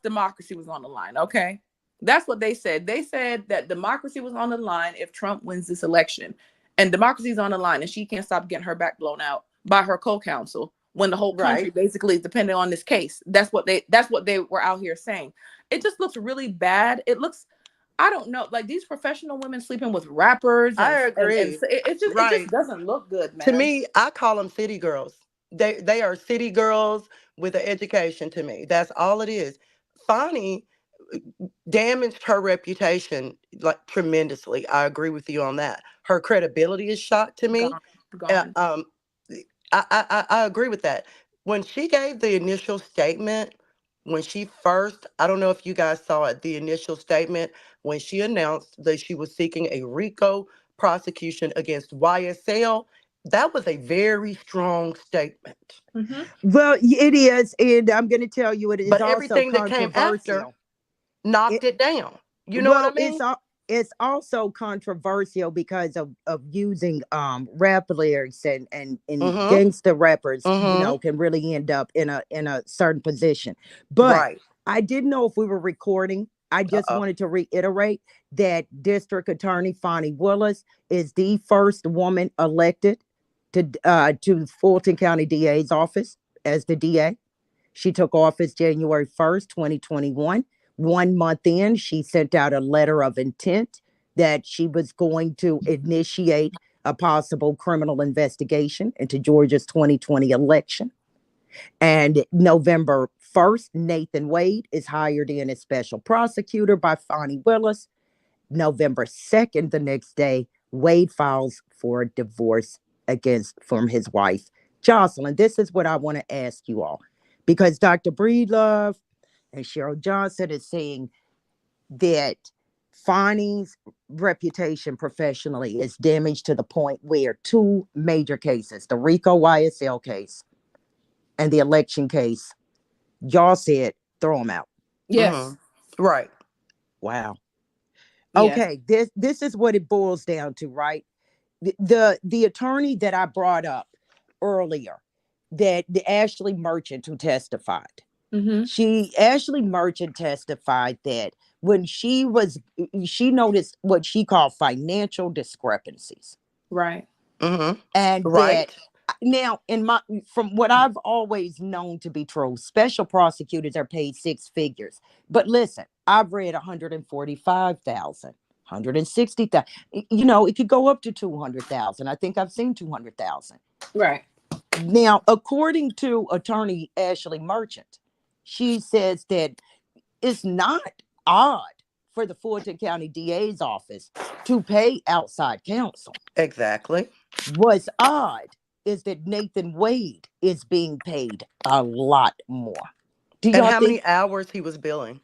democracy was on the line. Okay. That's what they said. They said that democracy was on the line if Trump wins this election. And democracy is on the line, and she can't stop getting her back blown out by her co-counsel when the whole country Right. basically is dependent on this case. That's what they were out here saying. It just looks really bad. It looks, I don't know, like these professional women sleeping with rappers, I and agree. it just Right. doesn't look good, To man. me, I call them city girls. They are city girls with an education to me. That's all it is. Fani damaged her reputation like tremendously. I agree with you on that. Her credibility is shot to me. Gone, Uh, gone. um, I agree with that. When she gave the initial statement, when she first, I don't know if you guys saw it, the initial statement when she announced that she was seeking a RICO prosecution against YSL, that was a very strong statement. Hmm. Well, it is, and I'm going to tell you, it is But also everything that came after controversial. knocked It it down. You know what I well, mean? it's also controversial because of using rap lyrics and Mm-hmm. gangster rappers, Mm-hmm. can really end up in a certain position. But Right. I didn't know if we were recording. I just Uh-oh. wanted to reiterate that District Attorney Fani Willis is the first woman elected to Fulton County DA's office as the DA. She took office January 1st, 2021. 1 month in, she sent out a letter of intent that she was going to initiate a possible criminal investigation into Georgia's 2020 election. And November 1st, Nathan Wade is hired in as special prosecutor by Fani Willis. November 2nd, the next day, Wade files for a divorce against from his wife, Jocelyn. This is what I want to ask you all, because Dr. Breedlove and Cheryl Johnson is saying that Fani's reputation professionally is damaged to the point where two major cases, the RICO YSL case and the election case, y'all said throw them out. Yes. Mm-hmm. Right. Wow. Yes. Okay, this is what it boils down to, right? The attorney that I brought up earlier, that the Ashley Merchant who testified, Hmm. Ashley Merchant testified that when she noticed what she called financial discrepancies, Right. Mm-hmm. and that Right. now in my from what I've always known to be true, special prosecutors are paid six figures. But listen, I've read 145,000, 160,000. It could go up to 200,000. I think I've seen 200,000. Right. Now, according to attorney Ashley Merchant, she says that it's not odd for the Fulton County DA's office to pay outside counsel. Exactly. What's odd is that Nathan Wade is being paid a lot more. Do And y'all how think? many hours he was billing?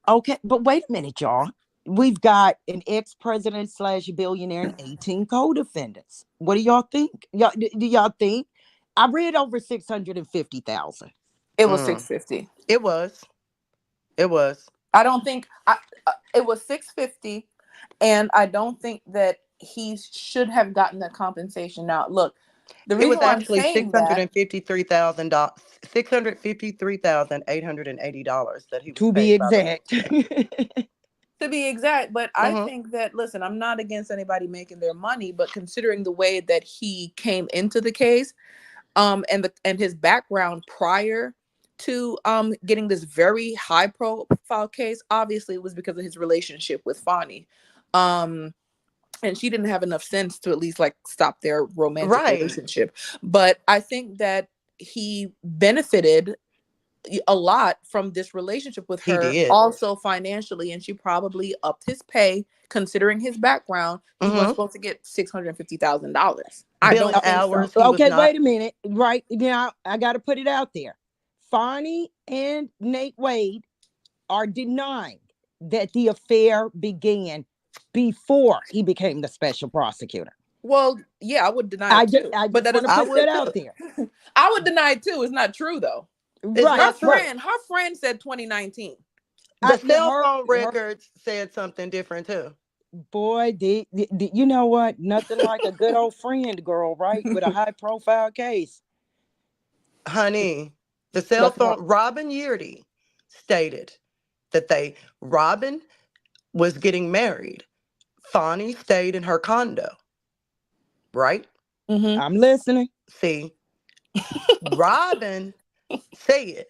Okay, but wait a minute, y'all. We've got an ex-president slash billionaire and 18 co-defendants. What do y'all think? Do y'all think? I read over 650,000. It was Mm. 650. It was. It was. I don't think it was 650, and I don't think that he should have gotten the compensation. Now, look, the It reason was why I'm actually saying that, $653,000, $653,880 that he was To be paid by the exact. Fulton. to be exact, but I Mm-hmm. think that, listen, I'm not against anybody making their money, but considering the way that he came into the case, and his background prior to getting this very high profile case, obviously it was because of his relationship with Fani. Um, and she didn't have enough sense to at least like stop their romantic Right. relationship. But I think that he benefited a lot from this relationship with He her, did. also financially, and she probably upped his pay. Considering his background, he wasn't Mm-hmm. supposed to get $650,000. I Billing don't think so. hours, he was Okay, not. wait a minute. Right now, I got to put it out there. Fani and Nate Wade are denying that the affair began before he became the special prosecutor. Well, yeah, I would deny it too, I but just that want to doesn't. I put that would out too. there. I would deny it too. It's not true though. It's Right. not true. Her friend said 2019. The Yeah, cell phone her records said something different too. boy, you know what? Nothing like a good old friend, girl, right? With a high profile case. Honey, the cell Let's phone, walk. Robin Yeardy stated that Robin was getting married. Fani stayed in her condo, right? Mm-hmm. I'm listening. See, Robin said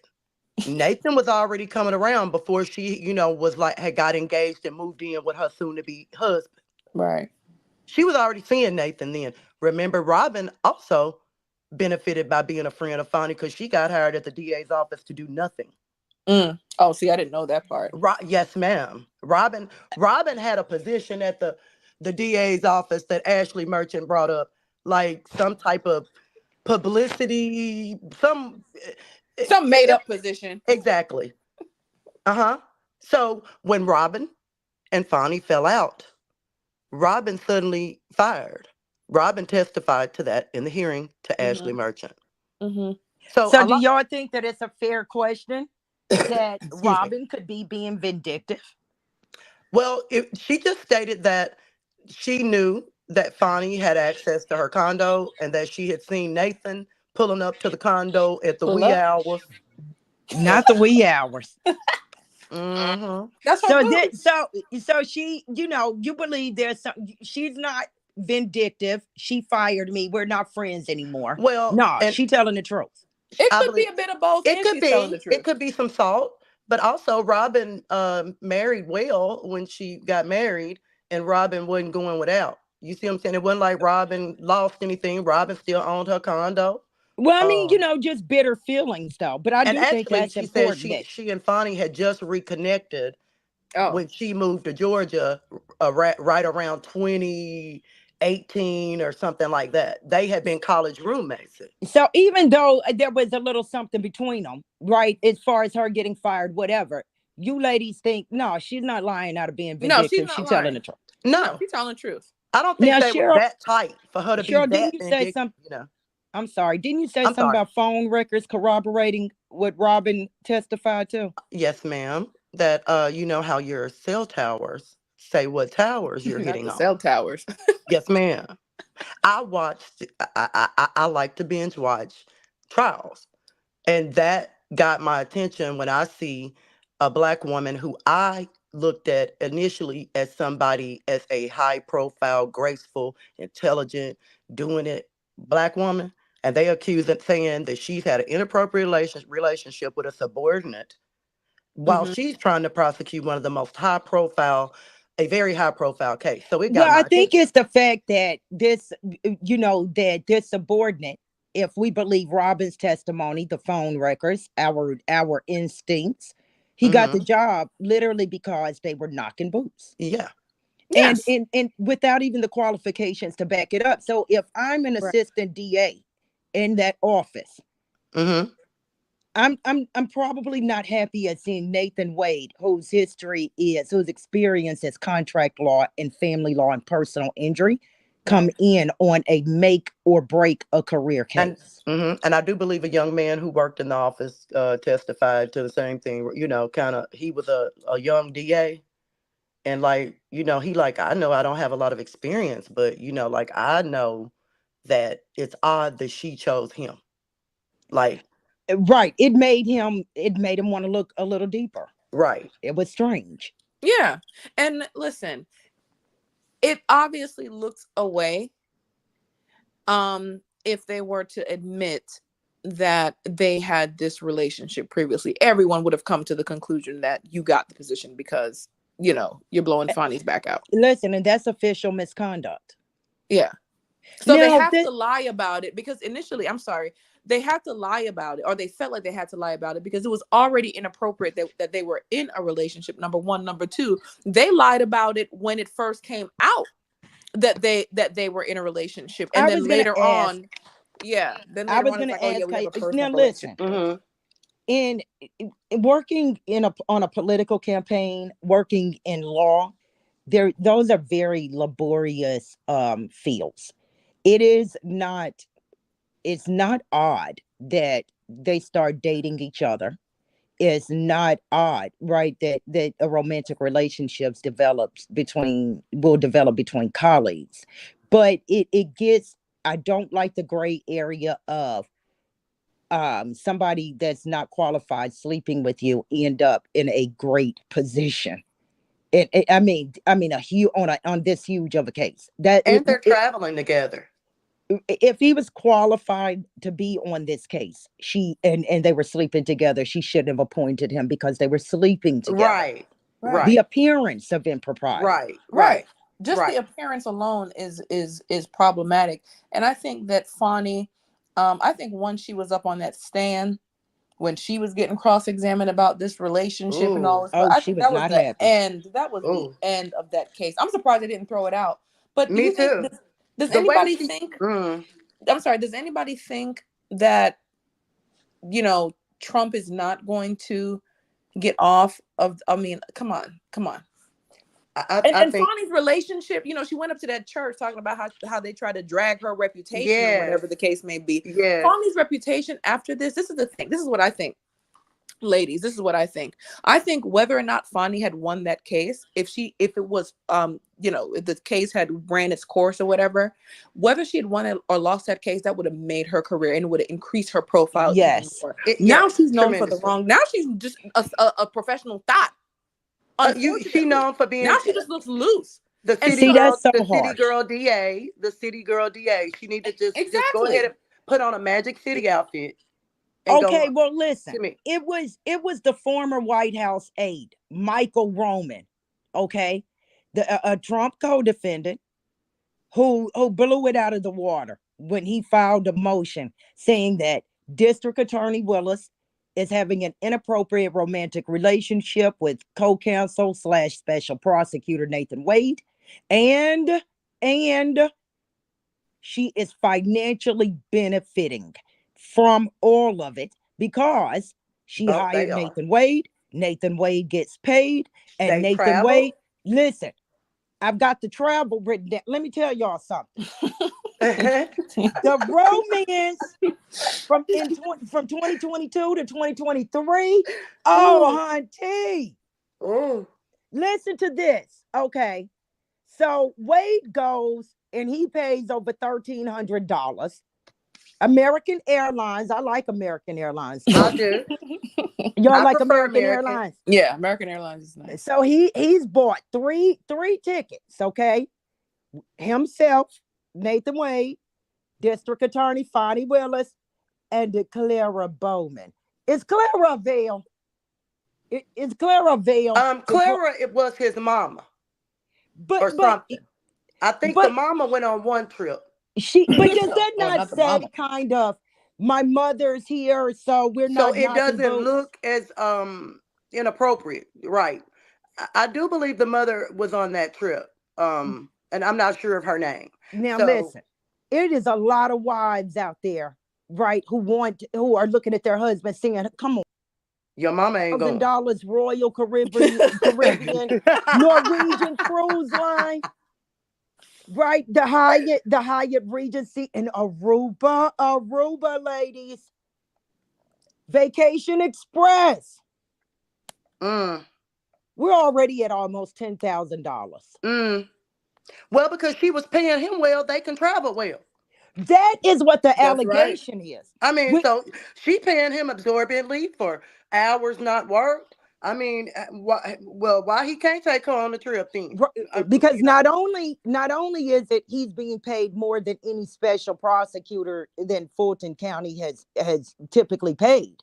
Nathan was already coming around before she, was like, had got engaged and moved in with her soon to be husband. Right. She was already seeing Nathan then. Remember, Robin also benefited by being a friend of Fani because she got hired at the DA's office to do nothing. Oh, see, I didn't know that part. Yes, ma'am. Robin had a position at the DA's office that Ashley Merchant brought up, like some type of publicity, Some made up position. exactly. Uh-huh. So when Robin and Fani fell out, Robin suddenly fired. Robin testified to that in the hearing to Ashley Mm-hmm. Merchant. Mm-hmm. So So a do lot, y'all think that it's a fair question that excuse me. Robin could be being vindictive? Well, she just stated that she knew that Fani had access to her condo and that she had seen Nathan pulling up to the condo at the Pull wee up. hours. Not the wee hours. Mm-hmm. That's her So boo. so she, you believe there's some, she's not vindictive. She fired me. We're not friends anymore. Well, No, and she telling the truth. It I could be believe a bit of both, it and could she's telling be the truth. some salt, but also Robin married well when she got married, and Robin wasn't going without. You see what I'm saying? It wasn't like Robin lost anything. Robin still owned her condo. Well, I mean, Um, just bitter feelings though. But I and do think actually, that's she said important she that she and Fani had just reconnected Oh, when she moved to Georgia, right around 2018 or something like that. They had been college roommates. so even though there was a little something between them, right? As far as her getting fired, whatever, you ladies think no, she's not lying out of being no, she's vindictive. not She's telling the lying. truth. No, No, she's telling the truth. I don't think Now, they were Cheryl, that tight for her to be Cheryl, didn't that you say vindictive. something? I'm sorry. Didn't you say I'm something sorry. about phone records corroborating what Robin testified to? Yes, ma'am. That you know how your cell towers say what towers you're Not hitting the on. cell towers. Yes, ma'am. I watched. I like to binge watch trials, and that got my attention when I see a black woman who I looked at initially as somebody as a high profile, graceful, intelligent, doing it black woman, and they accuse it saying that she's had an inappropriate relationship with a subordinate while Hmm. she's trying to prosecute one of the most high profile, a very high profile case. So it got Well, my I think attention. it's the fact that that this subordinate, if we believe Robin's testimony, the phone records, our instincts, he got the Hmm. job literally because they were knocking boots. Yeah. And, Yes. and without even the qualifications to back it up. So if I'm an Right. assistant DA in that office, Hmm. I'm probably not happy at seeing Nathan Wade, whose experience is contract law and family law and personal injury, come Right. in on a make or break a career And case. and I do believe a young man who worked in the office testified to the same thing. Kind of he was a young DA, and like he like I know I don't have a lot of experience, but like I know that it's odd that she chose him. Like Right. It made him want to look a little deeper. right, It was strange. Yeah. And listen, it obviously looks away if they were to admit that they had this relationship previously. Everyone would have come to the conclusion that you got the position because you're blowing Fonny's back out. Listen, and that's official misconduct. Yeah. So they Now, have to lie about it because initially, I'm sorry, they had to lie about it, or they felt like they had to lie about it because it was already inappropriate that they were in a relationship. Number one. Number two, they lied about it when it first came out that they were in a relationship. And I then was gonna later ask. on, yeah, then I later was on it's gonna like, oh yeah, ask we how. have a Now, personal listen. relationship. hmm In working on a political campaign, working in law, those are very laborious fields. It is not it's not odd that they start dating each other. It's not odd, right, that a romantic relationships will develop between colleagues. But it gets, I don't like the gray area of somebody that's not qualified sleeping with you end up in a great position. I mean, a huge on this huge of a case that And they're traveling together. if he was qualified to be on this case, she and they were sleeping together, she shouldn't have appointed him because they were sleeping together. Right. Right. The Right. appearance of impropriety. Right. Right. Right. Just the Right. appearance alone is problematic. And I think that Fani, I think once she was up on that stand, when she was getting cross-examined about this relationship and all Ooh. this, but Oh, I she think was that was not the happy. end. That was the Ooh. end of that case. I'm surprised they didn't throw it out. But do Me you think too. does The way anybody she. think, Mm. I'm sorry, does anybody think that, you know, Trump is not going to get off of, I mean, come on, come on. I And think Fani's relationship, you know, she went up to that church talking about how they try to drag her reputation or yes. whatever the case may be. Yes. Fani's reputation after this is the thing. This is what I think. Ladies, this is what I think. I think whether or not Fani had won that case, if it was you know, if the case had ran its course or whatever, whether she had won it or lost that case, that would have made her career and would have increased her profile even Yes. more. Now Yes. she's known for the Tremendously. wrong. Now she's just a professional thought. She Unfortunately, known for now being she just looks loose. the And city See, so that's girl, so the city harsh. girl DA, the city girl DA. She need to just go ahead exactly. and put on a Magic City outfit and go Okay, on. well, listen. To me. It was the former White House aide, Michael Roman. Okay, the a Trump co-defendant who blew it out of the water when he filed a motion saying that District Attorney Willis is having an inappropriate romantic relationship with co-counsel slash special prosecutor Nathan Wade, and and she is financially benefiting from all of it because she Both they hired are. Nathan Wade. Nathan Wade gets paid, and They Nathan Wade, travel. listen, I've got the travel written down. Let me tell y'all something. The romance from 2022 to 2023. Ooh. Oh, hunty. Ooh. Listen to this. Okay. So Wade goes and he pays over $1,300. American Airlines. I like American Airlines I too. do. Y'all I like prefer American American. Airlines? Yeah, American Airlines is nice. So he's bought three tickets. Okay, himself, Nathan Wade, District Attorney Fani Willis, and Clara Bowman. Is Clara Vale? Is Clara Vale? Clara, it was his mama But or but something. I think the but mama went on one trip. but does that Oh, not not the say mama. kind of my mother's here, so we're So not it knocking doesn't boots? look as inappropriate, right? I do believe the mother was on that trip. And I'm not sure of her name. Now So listen, it is a lot of wives out there, right, who are looking at their husbands saying, "Come on, your mama ain't going. $1,000 Royal Caribbean, Norwegian Cruise Line, right? The Hyatt Regency in Aruba, ladies, Vacation Express. mm, We're already at almost $10,000. mm. Well, because she was paying him well, they can travel well. That is what the That's right. allegation is. I mean, We, so she paying him absorbently for hours not worked. I mean, why he can't take her on the trip then? because You know, not only is it he's being paid more than any special prosecutor than Fulton County has typically paid,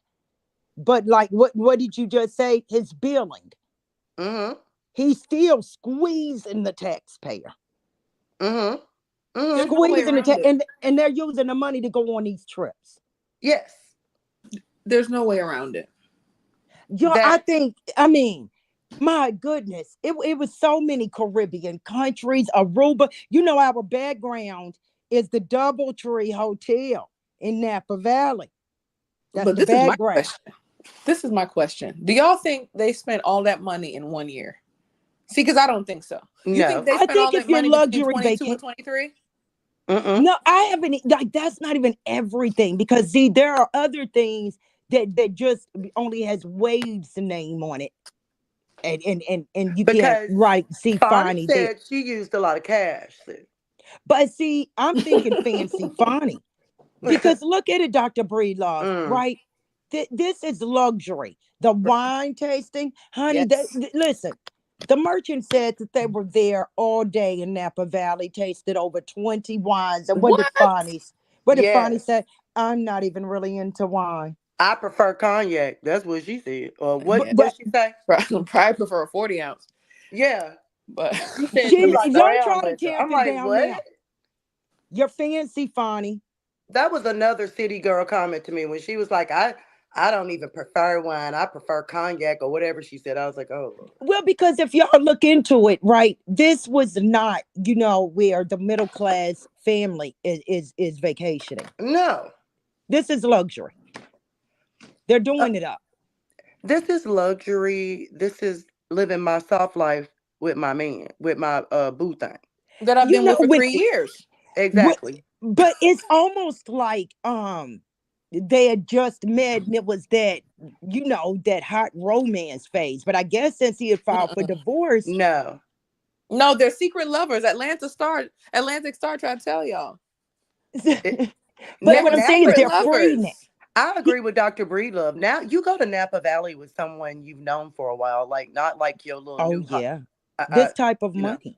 but like what did you just say? His billing, mm-hmm, he's still squeezing the taxpayer, mm-hmm, mm-hmm. There's no way squeezing the around it. and they're using the money to go on these trips. Yes, There's no way around it. I that think, my goodness, it was so many Caribbean countries, Aruba. Our background is the DoubleTree Hotel in Napa Valley. That's But the this is my background. question. This is my question. Do y'all think they spent all that money in 1 year? See, because I don't think so. You think no, they I spent think all if that you're money between luxury 22 vacation, and 23? mm-mm. no, I haven't. Like, that's not even everything because see, there are other things that just only has Wade's name on it, and you can't Because see Fani Fani there. said she used a lot of cash. Sis. But see, I'm thinking fancy Fani. Because look at it, Dr. Breedlove, Mm. right? This is luxury. The wine tasting, honey. Yes. Listen, the merchant said that they were there all day in Napa Valley, tasted over 20 wines. And What? What did Fani Yes. say? I'm not even really into wine. I prefer cognac. That's what she said. Or But Yeah. what she say? Probably prefer a 40 ounce, Yeah. but She said some like don't brown try to liquor. tamp I'm it like, down what? now. You're fancy, Fani. That was another city girl comment to me when she was like, I don't even prefer wine. I prefer cognac or whatever she said. I was like, oh Lord. Well, because if y'all look into it, right, this was not, where the middle class family is vacationing. No. This is luxury. They're Uh, doing it up. this is luxury. This is living my soft life with my man, with my boo thing. that I've You been know, with for when 3 years. what Exactly. but it's almost like they had just met and it was that, that hot romance phase. But I guess since he had filed for Mm-mm. divorce, No. No, they're secret lovers. Atlantic Star tried to tell y'all. It, but They what were I'm saying is secret they're Napa. free now. lovers. I He, agree with Dr. Breedlove. Now you go to Napa Valley with someone you've known for a while, like not like your little oh new, yeah, uh, uh, this type of you know. money.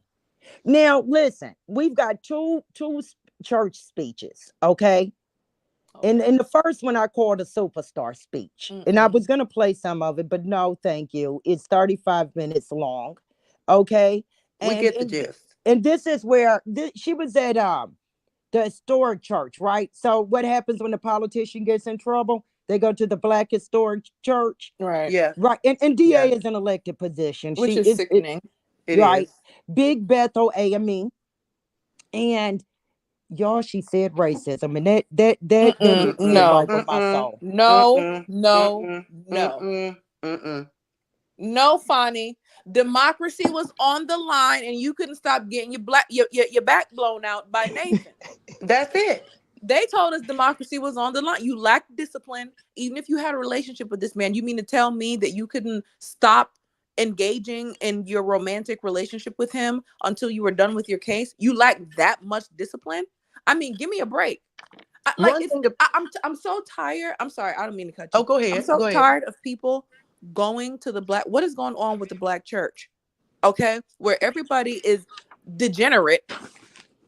Now, listen, we've got church speeches, okay? And Okay. in the first one, I called a superstar speech, and I Mm-mm. was gonna play some of it, but no, thank you. It's 35 minutes long, okay? We And get the and gist. and this is where she was at the historic church, right? So what happens when the politician gets in trouble? They go to the Black Historic Church, Right. Yeah, right? And DA yeah, is an elected position. Which She is is it sickening. it right? is. Big Bethel AME, and y'all, she said racism, and that Mm-mm. hit real Mm-mm, right No. with my mm-mm, soul. No. mm-mm, No. mm-mm, No. mm-mm, mm-mm. No, Fani. Democracy was on the line, and you couldn't stop getting your back blown out by Nathan. That's it. They told us democracy was on the line. You lacked discipline. Even if you had a relationship with this man, you mean to tell me that you couldn't stop engaging in your romantic relationship with him until you were done with your case? You lack that much discipline? I mean, give me a break. Like One thing. I'm so tired. I'm sorry, I don't mean to cut Oh, you. go I'm ahead. so Go ahead. tired of people going to the black. What is going on with the black church? Okay, where everybody is degenerate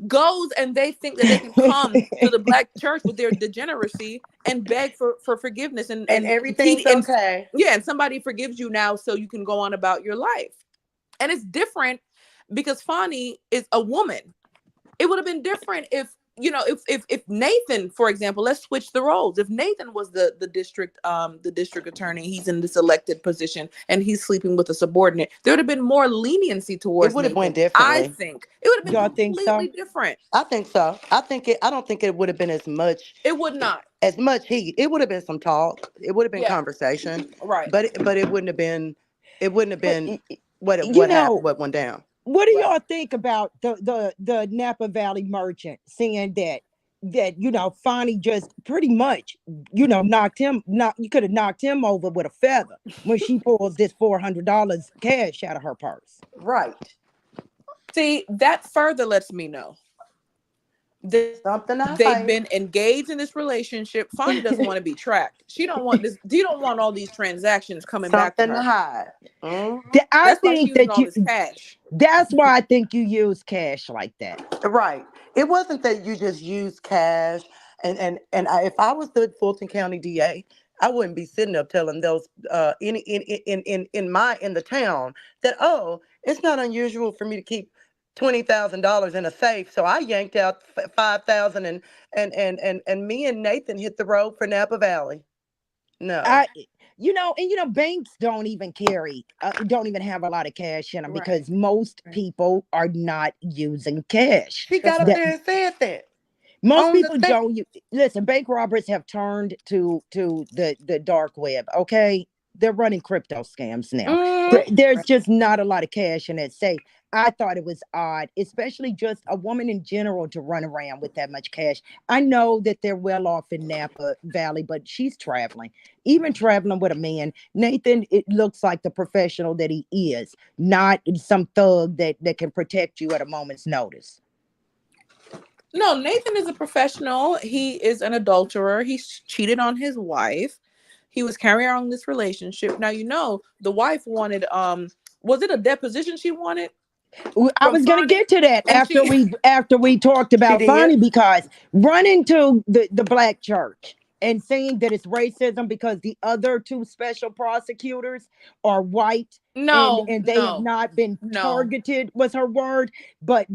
goes and they think that they can come to the black church with their degeneracy and beg for forgiveness And and everything's and okay. yeah, and somebody forgives you now so you can go on about your life. And it's different because Fani is a woman. It would have been different if if Nathan, for example, let's switch the roles. If Nathan was the district attorney, he's in this elected position and he's sleeping with a subordinate, there would have been more leniency It towards would have Nathan. went I differently. think it would have been Y'all think completely so? different. I think so. I don't think it would have been It would not. as much heat. It would have been some talk. It would have been Yeah, conversation, right, but it wouldn't have been. It wouldn't have But been you what happened. know, What went down. what do right. y'all think about the Napa Valley merchant saying that Fani just pretty much knocked him, not you could have knocked him over with a feather when she pulls this $400 cash out of her purse. Right. See, that further lets me know that Something to they've hide. been engaged in this relationship. Fani doesn't want to be tracked. She don't want this. You don't want all these transactions coming back to Something to her. hide. Hmm. I That's why think she using that all you. this cash. That's why I think you use cash like that. Right. It wasn't that you just used cash, if I was the Fulton County DA, I wouldn't be sitting up telling those in the town that, oh, it's not unusual for me to keep $20,000 in a safe, so I yanked out 5,000 and me and Nathan hit the road for Napa Valley. No. I and banks don't even have a lot of cash in them Right. because most Right. people are not using cash. She got That's up right. That there and said that most on the people stand. don't listen. Bank robbers have turned to the dark web. Okay, they're running crypto scams now. Mm, There's Right. just not a lot of cash in that safe. I thought it was odd, especially just a woman in general to run around with that much cash. I know that they're well off in Napa Valley, but she's traveling, even traveling with a man. Nathan, it looks like the professional that he is, not some thug that can protect you at a moment's notice. No, Nathan is a professional. He is an adulterer. He's cheated on his wife. He was carrying on this relationship. Now the wife wanted was it a deposition she wanted I from was going to Fani? get to that And after she we talked She about did. Fani, because running to the black church and saying that it's racism because the other two special prosecutors are white, and no, they have no, not been no. targeted, was her word. But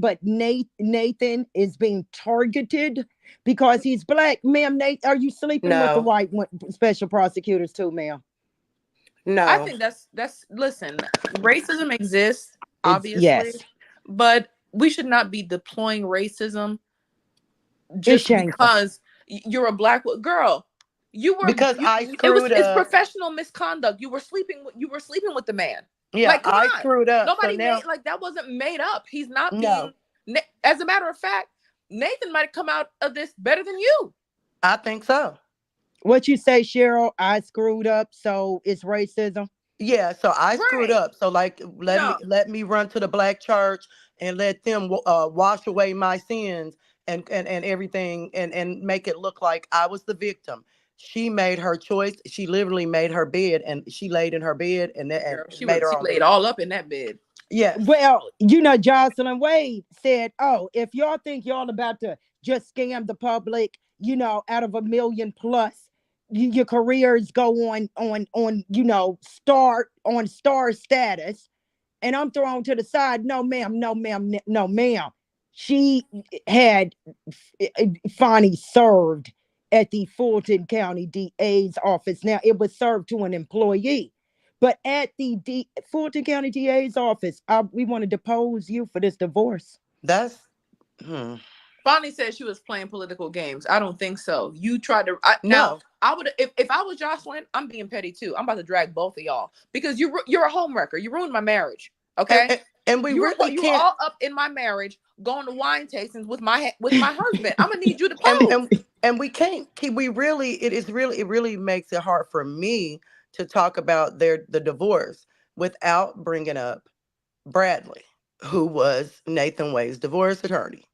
Nathan is being targeted because he's black. Ma'am, Nate, are you sleeping with the No, white special prosecutors too, ma'am? I no. think that's listen, racism exists, It's obviously, yes, but we should not be deploying racism it's just shameful. because you're a black girl. You were Because I it was screwed it's up. professional misconduct. You were sleeping with the man. Yeah, Like, come I on. screwed up. So Nobody made now, like that wasn't made up. He's not no, being as a matter of fact, Nathan might come out of this better than you. I think so. What you say, Cheryl? I screwed up, so it's racism. Yeah, so I screwed Right. up. So like, No. let me run to the black church and let them wash away my sins and everything and make it look like I was the victim. She made her choice. She literally made her bed and she laid in her bed and Girl, made her she own laid bed. all up in that bed. Yes, Well, Jocelyn Wade said, "Oh, if y'all think y'all about to just scam the public, out of a million plus, your careers go on, start on star status, and I'm thrown to the side. No, ma'am. No, ma'am. No, ma'am. She had Fani served at the Fulton County DA's office. Now, it was served to an employee, but at the Fulton County DA's office, we want to depose you for this divorce." that's hmm. Bonnie said she was playing political games. I don't think so. You tried to now. No, I would if I was Jocelyn. I'm being petty too. I'm about to drag both of y'all because you're a homewrecker. You ruined my marriage. and, Okay, and and we really you were can't. all up in my marriage, going to wine tastings with my husband. I'm gonna need you to and pose. and and we can't keep we really it really makes it hard for me to talk about the divorce without bringing up Bradley, who was Nathan Wade's divorce attorney,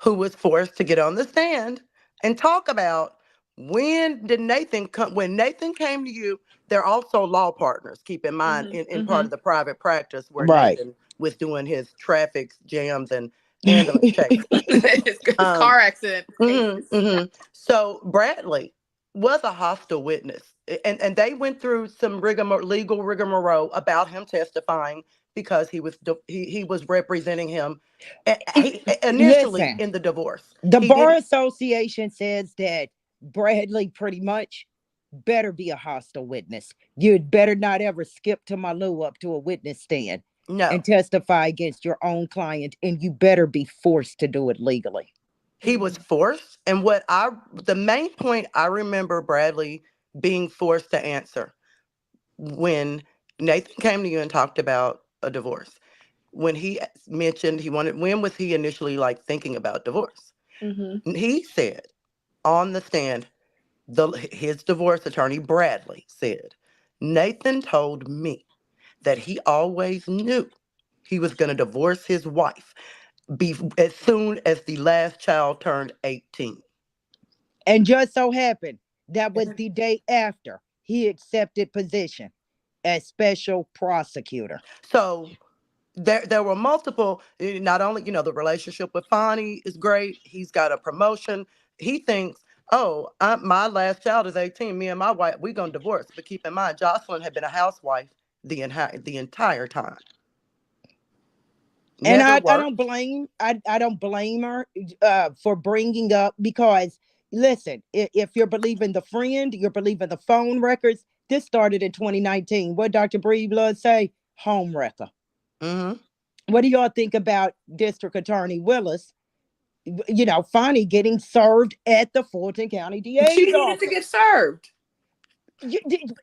who was forced to get on the stand and talk about when Nathan came to you. They're also law partners, keep in mind, Hmm. in part Hmm. of the private practice where Right. Nathan was doing his traffic jams and ambulance chases. His um car accident mhm, cases. mhm. So Bradley was a hostile witness, and they went through some legal rigmarole about him testifying because he was representing him initially Listen, in the divorce. the He Bar didn't. Association says that Bradley pretty much better be a hostile witness. You'd better not ever skip to my Lou up to a witness stand No, and testify against your own client, and you better be forced to do it legally. he was forced, and the main point I remember Bradley being forced to answer when Nathan came to you and talked about a divorce. When he mentioned he wanted, when was he initially like thinking about divorce? Hmm. He said on the stand, his divorce attorney Bradley said, Nathan told me that he always knew he was going to divorce his wife as soon as the last child turned 18. And just so happened that was the day after he accepted position as special prosecutor. So there were multiple, not only, the relationship with Fani is great. He's got a promotion. He thinks, oh, my last child is 18. Me and my wife, we're going to divorce. But keep in mind, Jocelyn had been a housewife the entire time. And Never worked. I don't blame her for bringing up, because listen, if you're believing the friend, you're believing the phone records. This started in 2019. What Dr. Breedlove say? Home wrecker. Hmm. What do y'all think about District Attorney Willis? Finally getting served at the Fulton County She DA's needed to get office. served.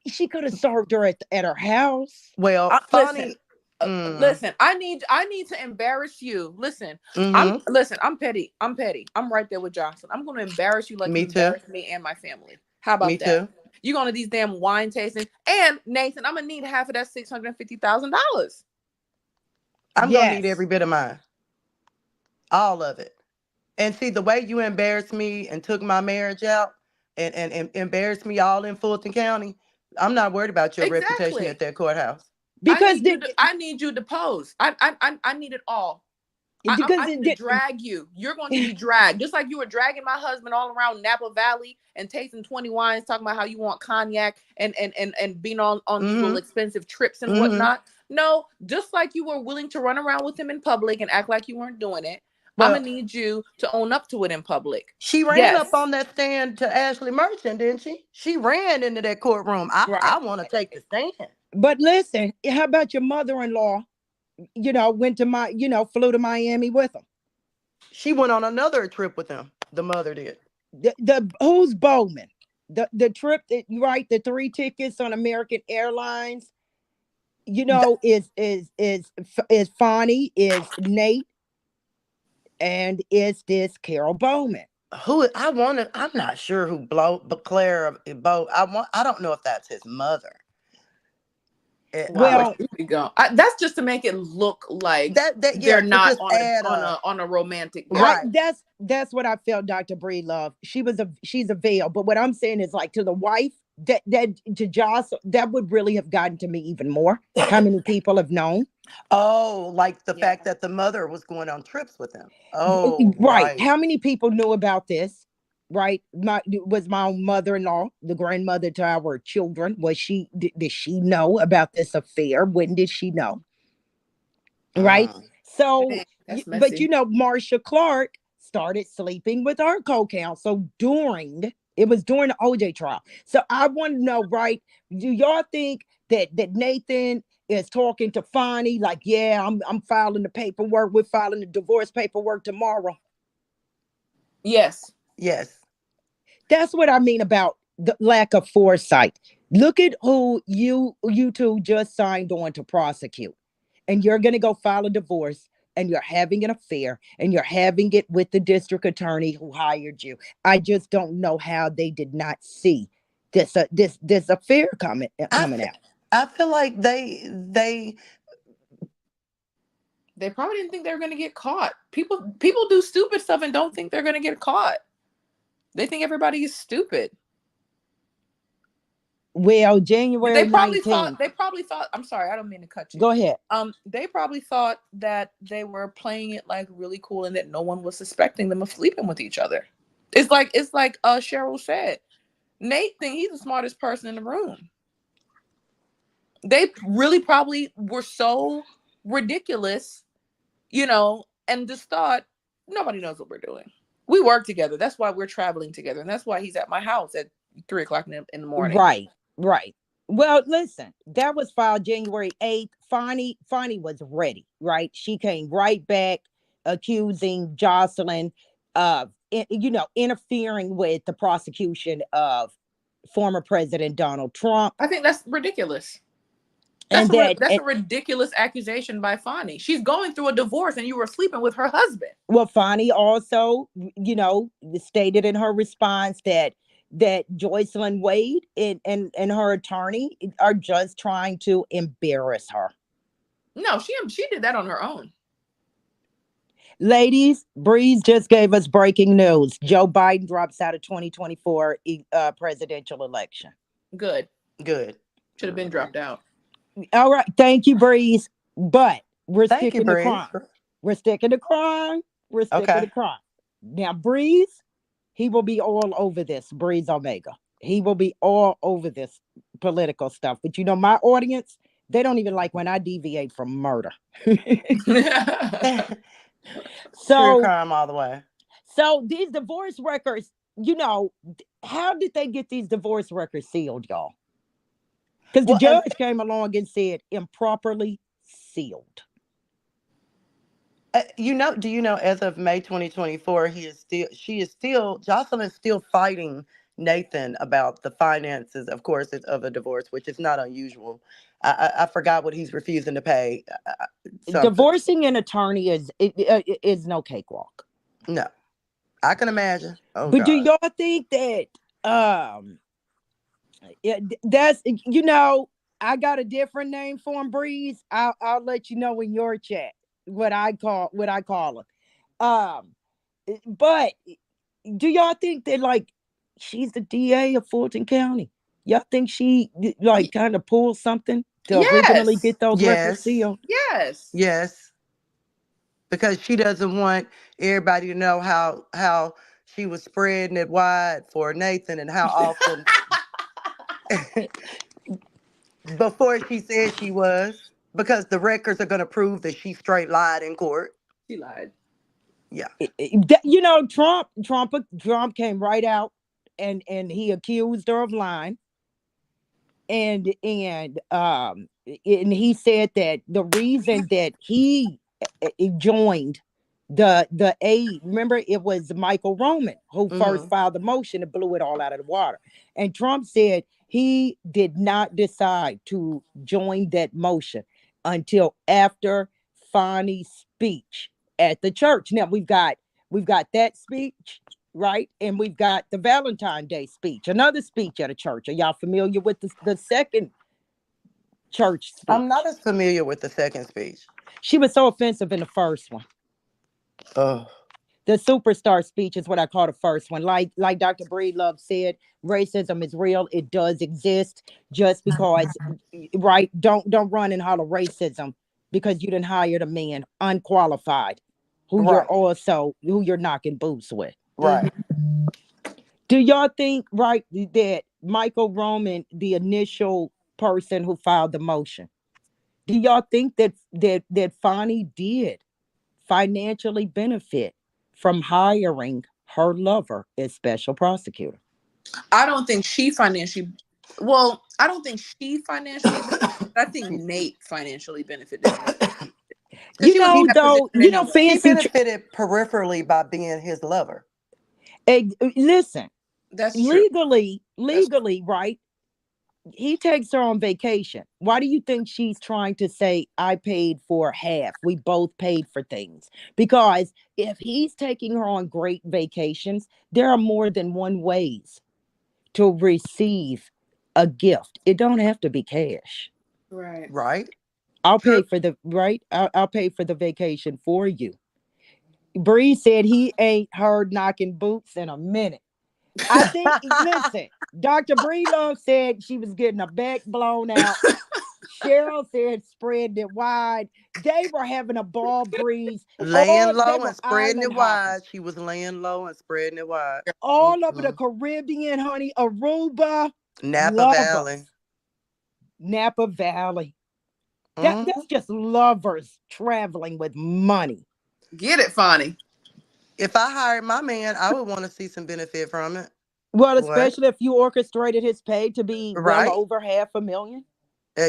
She could have served her at her house. Well, Listen, Fani, mm, listen. I need to embarrass you. Listen, hmm, I'm petty. I'm petty. I'm right there with Johnson. I'm going to embarrass you like you me too. embarrassed me and my family. How Me about that? too. You going to these damn wine tastings, and Nathan, I'm gonna need half of that $650,000. I'm going to need every Yes. bit of mine. All of it. And see, the way you embarrassed me and took my marriage out and embarrassed me all in Fulton County, I'm not worried about your reputation at Exactly. that courthouse. because I need you to pose. I need it all. because I need to drag you. You're going to be dragged. Just like you were dragging my husband all around Napa Valley and tasting 20 wines, talking about how you want cognac and being on these little Mm-hmm. expensive trips and Mm-hmm. whatnot. No, just like you were willing to run around with him in public and act like you weren't doing it, I'm Well, gonna need you to own up to it in public. she ran up Yes. on that stand to Ashley Merchant, didn't she? She ran into that courtroom. I Right. want to take the stand. but listen, how about your mother-in-law? Went to flew to Miami with them. She went on another trip with them. The mother did. The who's Bowman? The trip that right, the 3 tickets on American Airlines. Th- Is Fani, is Nate, and is this Carol Bowman? Who I wanted? I'm not sure who blow, but Claire Bo. I don't know if that's his mother. Wow, I'm Well, here we go. That's just to make it look like that they're yeah to not just add a on a romantic I vibe. right. that's what I felt, Dr. Bree Love. She's a veil. But what I'm saying is, like, to the wife, that to Joss, that would really have gotten to me even more. How many people have known? Oh, like the Yeah. fact that the mother was going on trips with him. Oh, Right. right. How many people knew about this? Right. My own mother-in-law, the grandmother to our children. Did she know about this affair? When did she know? Right. Mm. So, Dang, that's but messy. Marsha Clark started sleeping with her co-counsel during it was during the OJ trial. So I want to know, right? Do y'all think that Nathan is talking to Fani like, yeah, I'm filing the paperwork. We're filing the divorce paperwork tomorrow. Yes. Yes. That's what I mean about the lack of foresight. Look at who you two just signed on to prosecute. And you're going to go file a divorce, and you're having an affair, and you're having it with the district attorney who hired you. I just don't know how they did not see this affair I coming fe- out. I feel like they They probably didn't think they were going to get caught. People do stupid stuff and don't think they're going to get caught. They think everybody is stupid. Well, January 19th. They probably thought, I'm sorry, I don't mean to cut you. Go ahead. They probably thought that they were playing it like really cool and that no one was suspecting them of sleeping with each other. It's like Cheryl said. Nate think he's the smartest person in the room. They really probably were so ridiculous, and just thought nobody knows what we're doing. We work together. That's why we're traveling together, and that's why he's at my house at 3 o'clock in the morning. Right, right. Well, listen, that was filed January 8th. Fani was ready, right? She came right back accusing Jocelyn of, interfering with the prosecution of former President Donald Trump. I think that's ridiculous. And that, That's a ridiculous accusation by Fani. She's going through a divorce, and you were sleeping with her husband. well, Fani also, stated in her response that Joycelyn Wade and her attorney are just trying to embarrass her. No, she did that on her own. Ladies, Breeze just gave us breaking news. Joe Biden drops out of 2024 presidential election. Good. good. Should have been dropped out. All right. Thank you, Breeze. But we're Thank you, sticking to Breeze. crime. We're sticking to crime. We're sticking to Okay. crime. Now, Breeze, he will be all over this. Breeze Omega. He will be all over this political stuff. But my audience, they don't even like when I deviate from murder. True So crime all the way. So these divorce records, how did they get these divorce records sealed, y'all? Because the Well, and judge came along and said improperly sealed. do you know, as of May 2024, Jocelyn is still fighting Nathan about the finances, of course, of a divorce, which is not unusual. I forgot what he's refusing to pay. Something. Divorcing an attorney is no cakewalk. No, I can imagine. Oh But do God. y'all think that that's I got a different name for him, Breeze. I'll let you know in your chat what I call him. But do y'all think that like she's the DA of Fulton County? Y'all think she like Y- kind of pulled something to originally yes. get those records Yes. sealed? Yes. Yes. Because she doesn't want everybody to know how she was spreading it wide for Nathan and how often before she said she was. Because the records are gonna prove that she straight lied in court. She lied. Yeah. You know, Trump came right out and he accused her of lying, and he said that the reason that he joined the aid, remember it was Michael Roman who first Mm-hmm. filed the motion and blew it all out of the water, and Trump said he did not decide to join that motion until after Fani's speech at the church. Now we've got that speech, right? And we've got the Valentine Day speech, another speech at a church. Are y'all familiar with the second church I'm not speech? as familiar with the second speech. She was so offensive in the first one. Oh. The superstar speech is what I call the first one. Like Dr. Breedlove said, racism is real. It does exist. Just because, right? Don't run and holler racism because you didn't hire a man unqualified, Right. who you're knocking boots with. Right. Do y'all think, right, that Michael Roman, the initial person who filed the motion, do y'all think that Fani did financially benefit from hiring her lover as special prosecutor? I don't think she financially. Well, I don't think she financially benefited. I think Nate financially benefited in this because You she was in know, that position though, you know, anyway. She fancy. benefited peripherally by being his lover. Listen, That's true. legally, That's legally, right? He takes her on vacation. Why do you think she's trying to say I paid for half? We both paid for things. Because if he's taking her on great vacations, there are more than one ways to receive a gift. It don't have to be cash. right. Right. I'll True. pay for the right. I'll pay for the vacation for you. Bree said he ain't heard knocking boots in a minute. I think. Listen, Dr. Breedlove said she was getting her back blown out. Cheryl said spread it wide. They were having a ball breeze. Laying All they low were and spreading island it hopping. wide. She was laying low and spreading it wide. All over the Mm-mm. Caribbean, honey. Aruba, Napa Valley. lovers. Napa Valley. That's Hmm. just lovers traveling with money. Get it, Fani. If I hired my man, I would want to see some benefit from it. Well, What? especially if you orchestrated his pay to be well Right? over 500,000.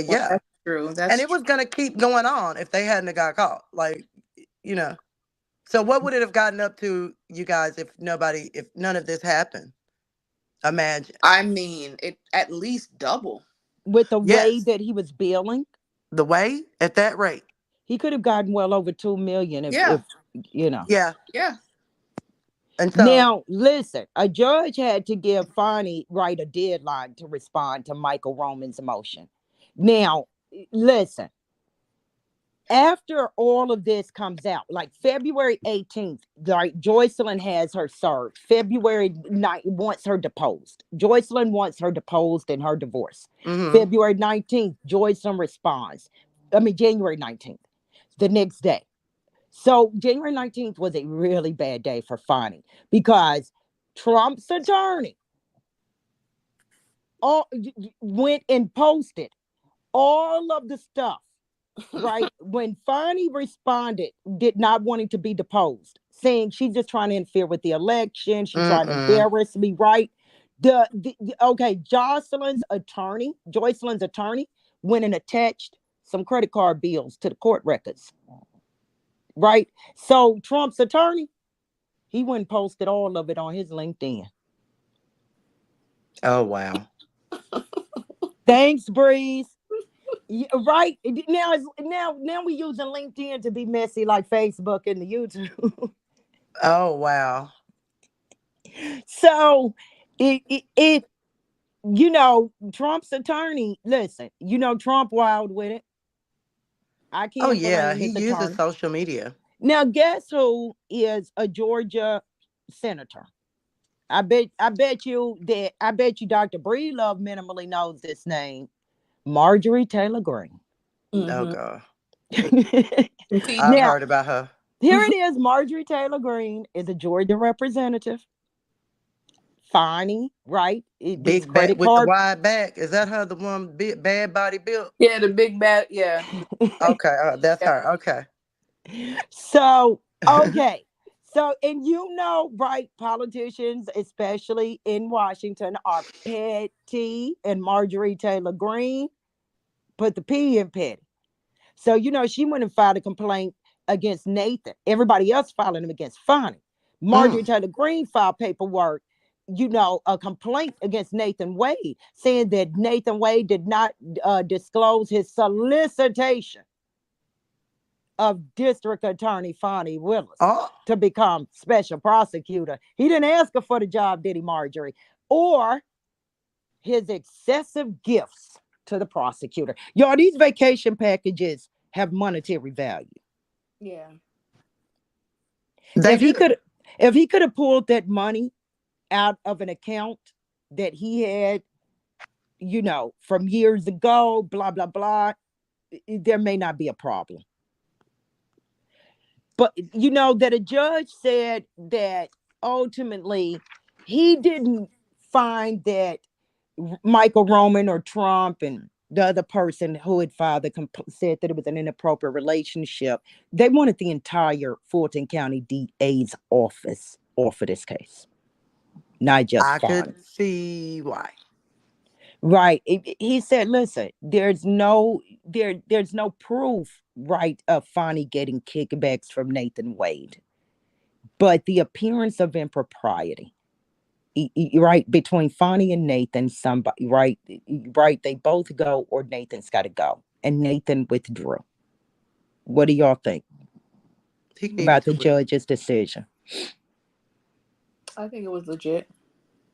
Well, Yeah. that's true. And That's it true. was gonna keep going on if they hadn't have got caught. Like, you know. So what would it have gotten up to, you guys, if none of this happened? Imagine. I mean, it at least double. With the way Yes. that he was billing, The way at that rate. he could have gotten well over 2 million if Yeah. you know. Yeah. Yeah. And so Now, listen, a judge had to give Fani right a deadline to respond to Michael Roman's motion. Now, listen, after all of this comes out, like February 18th, like Joycelyn has her served. February 9th wants her deposed. Joycelyn wants her deposed in her divorce. hmm February 19th, Joycelyn responds. I mean, January 19th, the next day. So January 19th was a really bad day for Fani because Trump's attorney went and posted all of the stuff, right? When Fani responded, did not wanting to be deposed, saying she's just trying to interfere with the election. She's trying to Mm-mm. embarrass me, right? Okay, Joycelyn's attorney went and attached some credit card bills to the court records, right? So Trump's attorney, he went and posted all of it on his LinkedIn. Oh wow. Thanks, Breeze. Yeah, right now we using LinkedIn to be messy like Facebook and the YouTube. Oh wow. So it Trump's attorney. Listen, Trump wild with it. I Oh can't yeah. blame He his uses attorney. social media. Now, guess who is a Georgia? senator. I bet you Dr. Breedlove minimally knows this name. Marjorie Taylor Greene. Oh Mm-hmm. God. See, I've Now, heard about her. here it is. Marjorie Taylor Greene is a Georgia representative. Fani, right? These Big back credit with the card. wide back. Is that her? The one big bad body built? yeah, the big bad, yeah, Okay, that's yeah. her. Okay. So, okay. So, and right, politicians, especially in Washington, are petty, and Marjorie Taylor Greene put the P in petty. So, she went and filed a complaint against Nathan. Everybody else filing them against Fani. Marjorie Mm. Taylor Greene filed paperwork, a complaint against Nathan Wade, saying that Nathan Wade did not disclose his solicitation of District Attorney Fani Willis Oh, to become special prosecutor. He didn't ask her for the job, did he, Marjorie? Or his excessive gifts to the prosecutor. Y'all, these vacation packages have monetary value. Yeah. they If he do. could if he could have pulled that money out of an account that he had, from years ago, blah blah blah, there may not be a problem. But that a judge said that ultimately he didn't find that Michael Roman or Trump and the other person who had filed said that it was an inappropriate relationship. They wanted the entire Fulton County DA's office off of this case, not just I Fani. could see why. Right. He said, listen, there's no proof, right, of Fani getting kickbacks from Nathan Wade, but the appearance of impropriety, right, between Fani and Nathan, somebody, right, they both go, or Nathan's got to go, and Nathan withdrew. What do y'all think He needed about to the win. judge's decision? I think it was legit.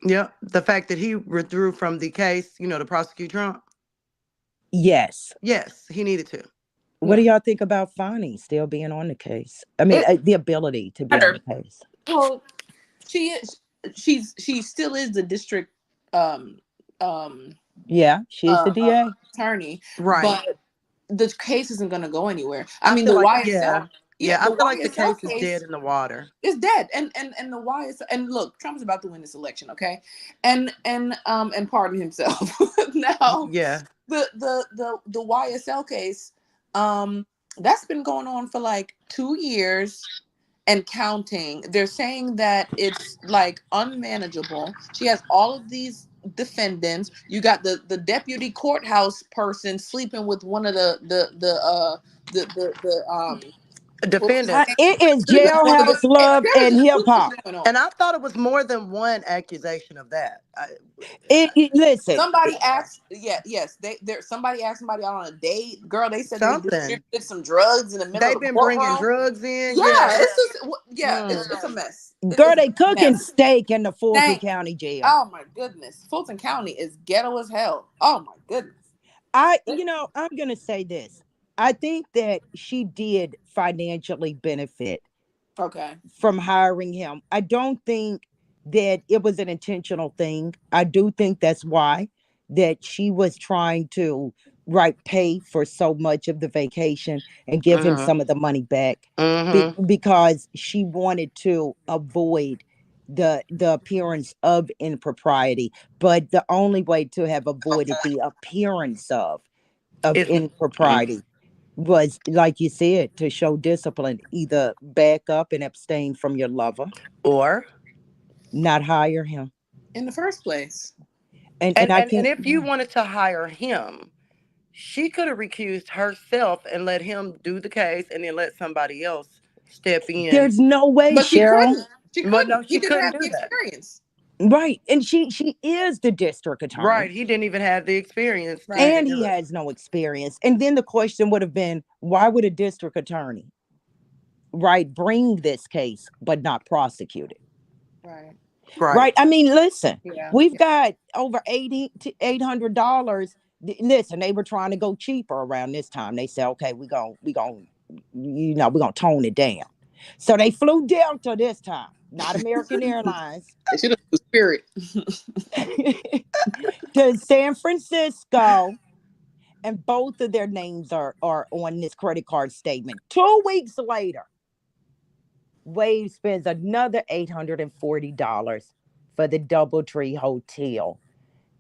Yeah, the fact that he withdrew from the case, to prosecute Trump. Yes. Yes, he needed to. What do Yeah. y'all think about Fani still being on the case? I mean, It the ability to be on better. the case. Well, she is. She still is the district um um Yeah, she's the DA. attorney, Right. but the case isn't going to go anywhere. I I mean, feel the like, YSL, yeah, yeah, yeah. I the feel like the YSL case is dead case in the water. is dead, and the YSL, and look, Trump's about to win this election, okay, and pardon himself. Now, Yeah. the YSL case, that's been going on for like 2 years and counting. They're saying that it's like unmanageable. She has all of these defendants. You got the deputy courthouse person sleeping with one of the what was his Defendants. It is name? One of the jailhouse love there is and just hip too much hop. going on. And I thought it was more than one accusation of that. Listen, Somebody asked, yeah, yes, there. Somebody asked somebody out on a date. Girl, they said they Something. distributed some drugs in the middle They've of the been bringing courtroom. drugs in. Yeah, Yeah. it's just, yeah, mm, it's a mess. girl, It's they a cooking mess. steak in the Fulton Thank. County jail. Oh my goodness, Fulton County is ghetto as hell. Oh my goodness. I'm gonna say this. I think that she did financially benefit Okay. from hiring him. I don't think that it was an intentional thing. I do think that's why that she was trying to, right, pay for so much of the vacation and give him Mm-hmm. some of the money back, Mm-hmm. because she wanted to avoid the appearance of impropriety. But the only way to have avoided the appearance of It's impropriety was, like you said, to show discipline. Either back up and abstain from your lover, or not hire him. In the first place. And and, I and can't. and if you wanted to hire him, she could have recused herself and let him do the case and then let somebody else step in. There's no way, But she Cheryl. couldn't. She But no, couldn't. He she didn't couldn't have do the that. experience. Right, and she is the district attorney, Right. He didn't even have the experience to Right. even and do he it. has no experience. And then the question would have been, why would a district attorney, right, bring this case but not prosecute it? Right. Right. Right. I mean, listen, Yeah. we've Yeah. got over 80 to $800. Listen, they were trying to go cheaper around this time. They said, okay, we're gonna tone it down. So they flew Delta this time, not American Airlines, They should have Spirit. to San Francisco. And both of their names are on this credit card statement. 2 weeks later, Wade spends another $840 for the Doubletree Hotel,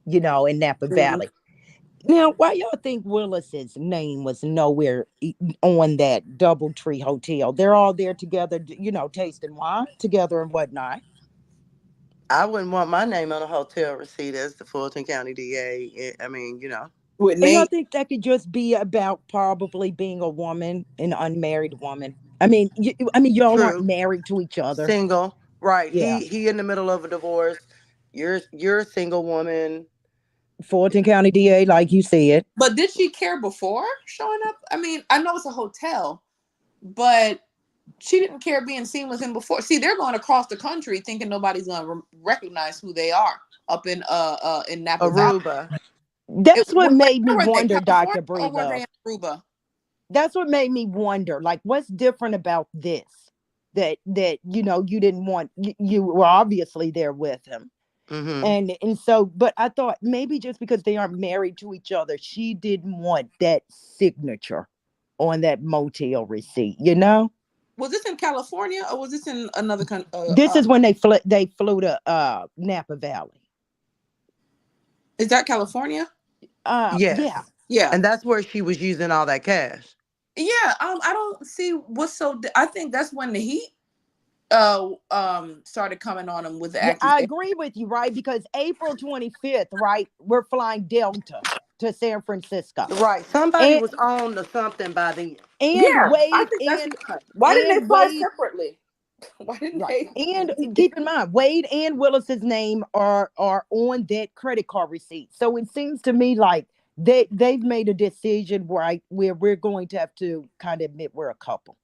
in Napa Mhm. Valley. Now, why y'all think Willis's name was nowhere on that Doubletree Hotel? They're all there together, tasting wine together and whatnot. I wouldn't want my name on a hotel receipt as the Fulton County DA. I mean, With And I Nate. think that could just be about probably being a woman, an unmarried woman. I mean, y'all aren't true. married to each other. Single. Right. Yeah, He in the middle of a divorce. You're a single woman. Fulton County DA, like you said. But did she care before showing up? I mean, I know it's a hotel, but she didn't care being seen with him before. See, they're going across the country thinking nobody's going to recognize who they are up in Napa Valley. Aruba. That's what made me Where were they? wonder, California Dr. or were they Brevo. in Aruba? That's what made me wonder, like, what's different about this? That you didn't want, you were obviously there with him. Mm-hmm. And so, but I thought maybe just because they aren't married to each other, she didn't want that signature on that motel receipt. Was this in California or was this in another country? This is when they flew to Napa Valley. Is that California? Yeah. Yes. Yeah. And that's where she was using all that cash. Yeah. I don't see what's so. I think that's when the heat started coming on him with the Yeah, I accusation. agree with you, right? Because April 25th, right, we're flying Delta to San Francisco. Right. Somebody And was on to something by then. and Yeah, I Wade think that's and why didn't they and fly Wade separately? Why didn't right. they? And keep in mind, Wade and Willis's name are on that credit card receipt. So it seems to me like they've made a decision, right, where we're going to have to kind of admit we're a couple.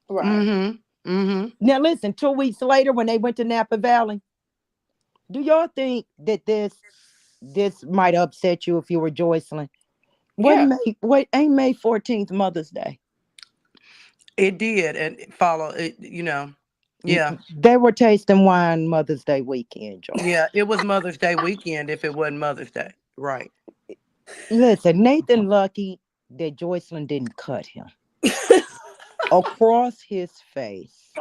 Right. Mm-hmm. Mm-hmm. Now listen, 2 weeks later when they went to Napa Valley, do y'all think that this might upset you if you were Joycelyn? Yeah. What ain't May 14th Mother's Day? It did, and it follow it. Yeah, They were tasting wine Mother's Day weekend, Joy. yeah. It was Mother's Day weekend. If it wasn't Mother's Day, right? Listen, Nathan lucky that Joycelyn didn't cut him across his face.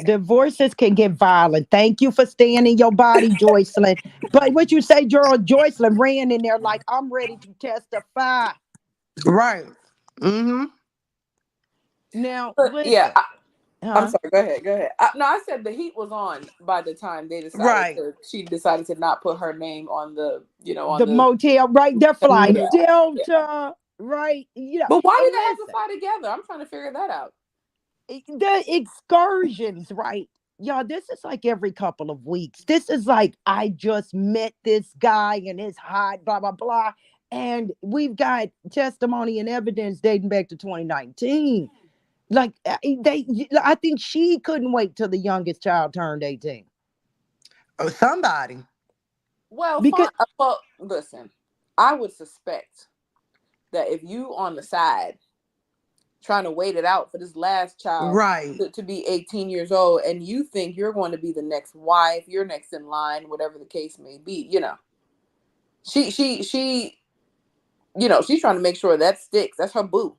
Divorces can get violent. Thank you for staying in your body, Joycelyn. But what you say, Gerald, Joycelyn ran in there like, I'm ready to testify. Right. Mm-hmm. Now, But yeah, listen, I'm huh? sorry. Go ahead. Go ahead. No, I said the heat was on by the time they decided Right. to. She decided to not put her name on the, on The the. motel, right? They're flying Yeah. Yeah. Delta, right? But why And did they have to listen, fly together? I'm trying to figure that out. the excursions, right? Y'all, this is like every couple of weeks. This is like, I just met this guy and it's hot, blah, blah, blah. And we've got testimony and evidence dating back to 2019. Like, I think she couldn't wait till the youngest child turned 18. Or somebody. Well, fine. Because, Well, listen, I would suspect that if you on the side trying to wait it out for this last child Right. to be 18 years old and you think you're going to be the next wife, you're next in line, whatever the case may be, she she's trying to make sure that sticks. That's her boo.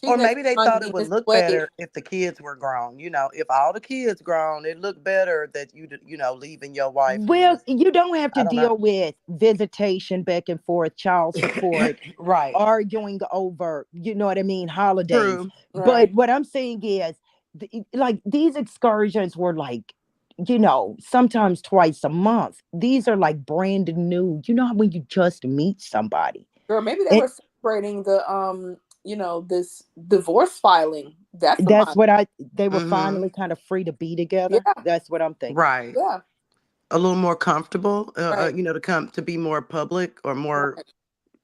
She's Or next maybe in they line to thought be it would Mrs. look Wade. better if the kids were grown. If all the kids grown, it looked better that leaving your wife and well, just you don't have to I don't know. deal with visitation back and forth, child support, Right. arguing over, you know what I mean, holidays. True. But Right. what I'm saying is, like, these excursions were like, sometimes twice a month. These are like brand new. You know how when you just meet somebody. Girl, maybe they And were celebrating the this divorce filing. That's what that's my what they were Mm-hmm. finally kind of free to be together. yeah, That's what I'm thinking. Right. yeah, A little more comfortable, right, to come to be more public or more right,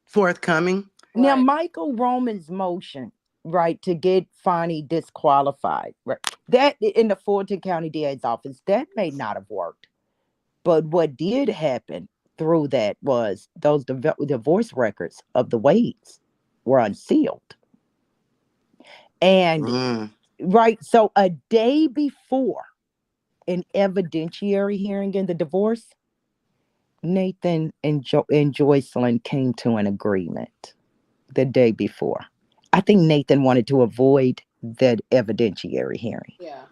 forthcoming. Now, right. Michael Roman's motion, right, to get Fani disqualified, right, that in the Fulton County DA's office, that may not have worked. But what did happen through that was those divorce records of the Wades were unsealed. And Mm. Right. So a day before an evidentiary hearing in the divorce, Nathan and Joycelyn came to an agreement the day before. I think Nathan wanted to avoid that evidentiary hearing. Yeah.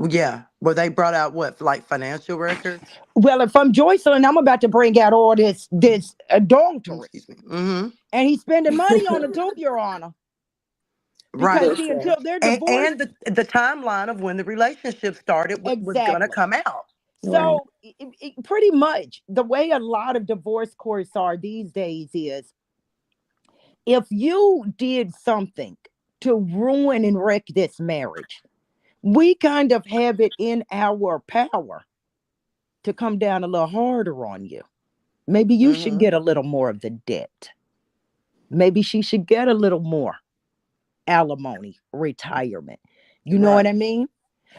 Yeah. Well, they brought out what, like financial records? Well, if I'm Joycelyn, I'm about to bring out all this adultery. Excuse me. Mm-hmm. And he's spending money on it too, Your Honor. Because Right. see, until they're And divorced, the timeline of when the relationship started was gonna exactly. come out. Right. So pretty much the way a lot of divorce courts are these days is if you did something to ruin and wreck this marriage, we kind of have it in our power to come down a little harder on you. Maybe you should Mm-hmm. get a little more of the debt. Maybe she should get a little more alimony, retirement. You know what Right. I mean?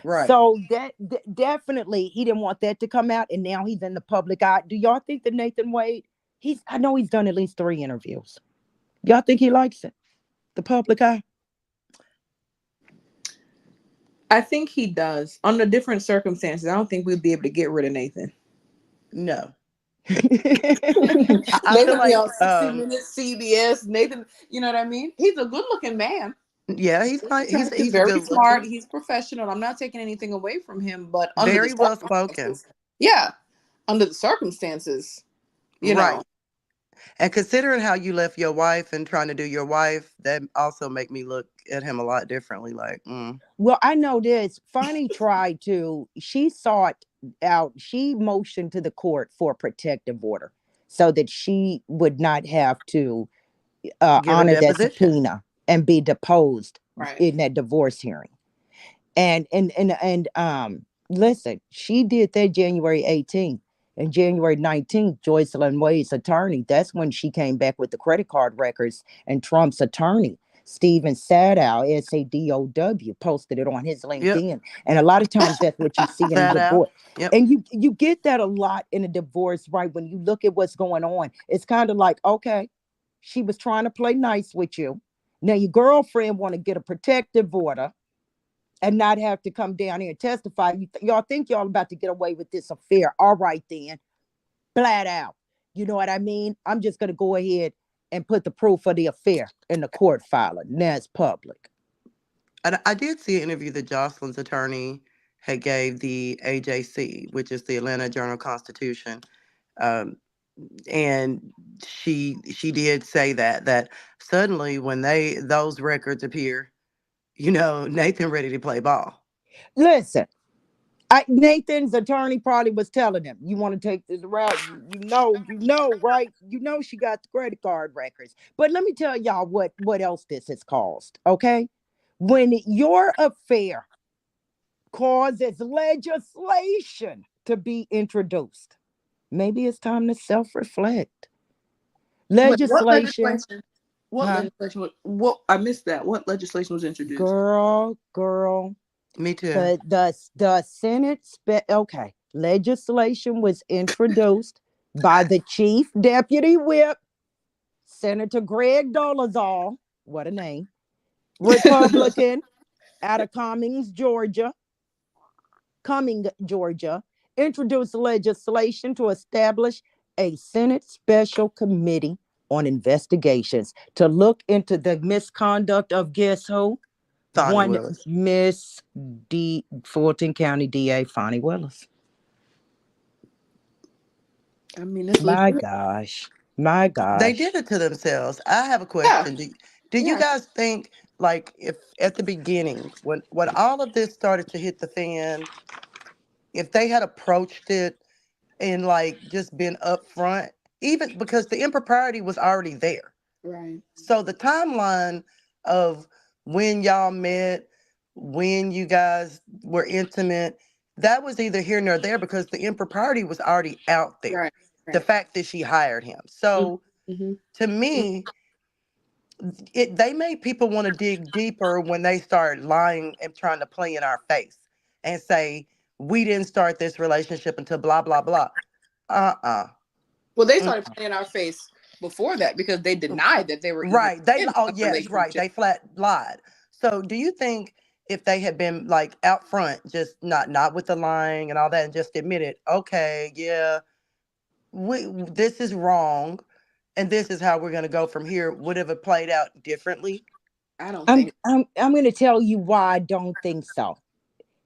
Right. So that definitely he didn't want that to come out, and now he's in the public eye. Do y'all think that Nathan Wade? I know he's done at least 3 interviews. Y'all think he likes it? The public eye. I think he does. Under different circumstances, I don't think we'd be able to get rid of Nathan. No. I feel Nathan be like on 60 Minutes, CBS. Nathan, you know what I mean? He's a good looking man. yeah, he's He's like attractive, he's very good smart. looking, He's professional. I'm not taking anything away from him, but under the very well spoken. circumstances, yeah, under the circumstances, you know, Right. And considering how you left your wife and trying to do your wife, that also make me look at him a lot differently. Like, Well, I know this. Fani tried to, she sought out, she motioned to the court for a protective order so that she would not have to give a honor that deposition. subpoena and be deposed right. in that divorce hearing. And listen, she did that January 18th. And January 19th, Joycelyn Wade's attorney, that's when she came back with the credit card records, and Trump's attorney, Steven Sadow, Sadow, posted it on his Yep. LinkedIn. And a lot of times that's what you see in a Sat out. divorce. Yep. And you get that a lot in a divorce, right? When you look at what's going on, it's kind of like, okay, she was trying to play nice with you. Now your girlfriend want to get a protective order and not have to come down here and testify. Y'all think y'all about to get away with this affair. All right, then, flat out. You know what I mean? I'm just going to go ahead and put the proof of the affair in the court filing. Now it's public. And I did see an interview that Jocelyn's attorney had gave the AJC, which is the Atlanta Journal Constitution, um, and she did say that suddenly when those records appear, Nathan ready to play ball. Listen, Nathan's attorney probably was telling him, "You want to take this route? Right? You know she got the credit card records." But let me tell y'all what else this has caused. Okay, when your affair causes legislation to be introduced, maybe it's time to self-reflect. What Legislation, legislation? What huh? legislation? What I missed that. What legislation was introduced? Girl. Me too. The Senate okay. Legislation was introduced by the chief deputy whip, Senator Greg Dolezal. What a name. Republican out of Cumming, Georgia, introduced legislation to establish a Senate special committee on investigations to look into the misconduct of guess who? Fani One Willis. Miss Fulton County DA Fani Willis. I mean, it's My legit. gosh. My They gosh. did it to themselves. I have a Yeah, question. Do you yeah, guys think, like, if at the beginning when all of this started to hit the fan, if they had approached it and like just been upfront, even because the impropriety was already there. right, So the timeline of when y'all met, when you guys were intimate, that was either here nor there because the impropriety was already out there. right, The right. fact that she hired him. So Mm-hmm. to me, they made people want to dig deeper when they start lying and trying to play in our face and say we didn't start this relationship until blah blah blah. Uh-uh. Well, they Mm. started playing in our face before that because they denied that they were even Right. They in oh a yes, right. relationship. They flat lied. So do you think if they had been like out front, just not with the lying and all that, and just admitted, okay, yeah, this is wrong, and this is how we're going to go from here, would have played out differently. I don't I'm think. I'm I'm going to tell you why I don't think so.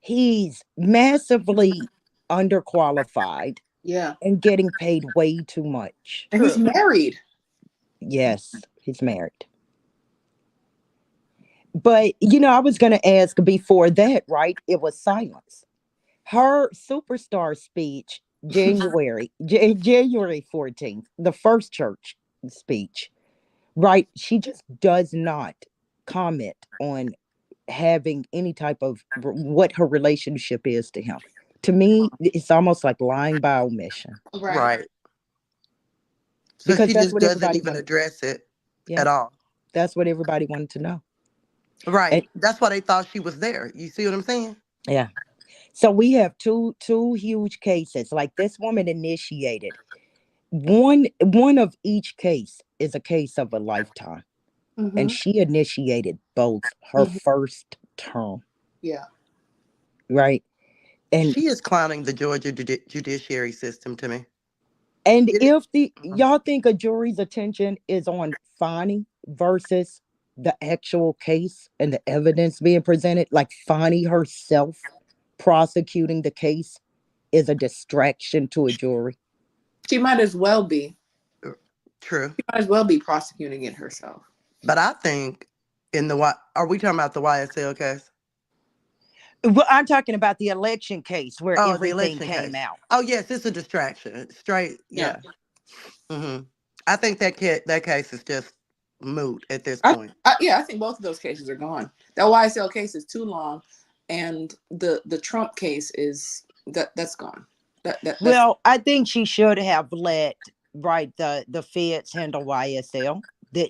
He's massively underqualified Yeah, and getting paid way too much. and he's True. married. Yes, he's married. But I was going to ask before that, right? It was silence. Her superstar speech, January 14th, the first church speech, right? She just does not comment on having any type of what her relationship is to him. To me, it's almost like lying by omission, Right. Right. So because she that's just what doesn't everybody even wanted. address it Yeah, at all. that's what everybody wanted to know. And Right. That's why they thought she was there. You see what I'm saying? yeah, so we have two huge cases. Like this woman initiated one of each case is a case of a lifetime, and Mm-hmm. she initiated both her Hmm. first term, Yeah. right? And She is clowning the Georgia judiciary system to me. It, if the mhm. y'all think a jury's attention is on Fani versus the actual case and the evidence being presented, like Fani herself prosecuting the case is a distraction to a jury. She might as well be. Uh, True. She might as well be prosecuting it herself. But I think in the are we talking about the YSL case? Well, I'm talking about the election case where Oh, the everything election came case. out. Oh, yes, it's a distraction. It's straight, Yeah. yeah. Hmm. I think that case is just moot at this I, point. yeah, I think both of those cases are gone. That YSL case is too long, and the Trump case is that's gone. That's Well, I think she should have let right the feds handle YSL.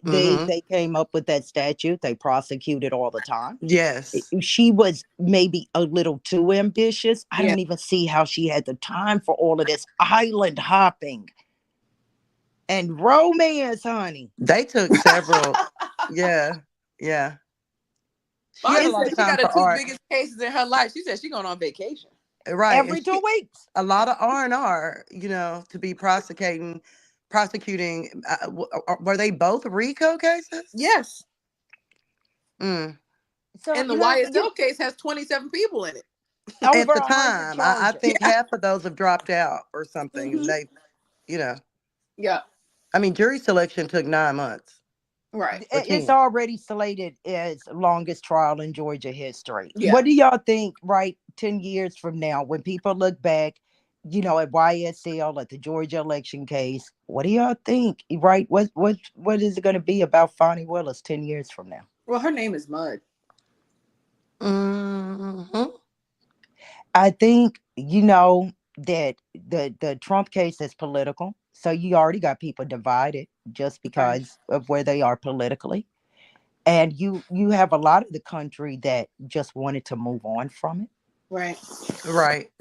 Hmm. They came up with that statute. They prosecuted all the time. Yes. She was maybe a little too ambitious. I yeah. don't even see how she had the time for all of this island hopping and romance, honey. They took several. Yeah. Yeah. She had a Bonnie It's lot said of she time got the for two art. biggest cases in her life. She said she going on vacation. Right. And every two she, weeks. a lot of R&R, to be prosecuting, were they both RICO cases? Yes, Mm. So and the YSL case has 27 people in it. At over the 100 time, I think Yeah. half of those have dropped out or something. And Hmm. they, you know, Yeah. I mean, jury selection took 9 months Right. or it's 10. already slated as longest trial in Georgia history. Yeah. What do y'all think, right, 10 years from now, when people look back, at YSL, at the Georgia election case, what do y'all think, right? What is it going to be about Fani Willis 10 years from now? Well, her name is Mud. Hmm. I think, that the Trump case is political. So you already got people divided just Right. because of where they are politically. And you have a lot of the country that just wanted to move on from it. Right. Right.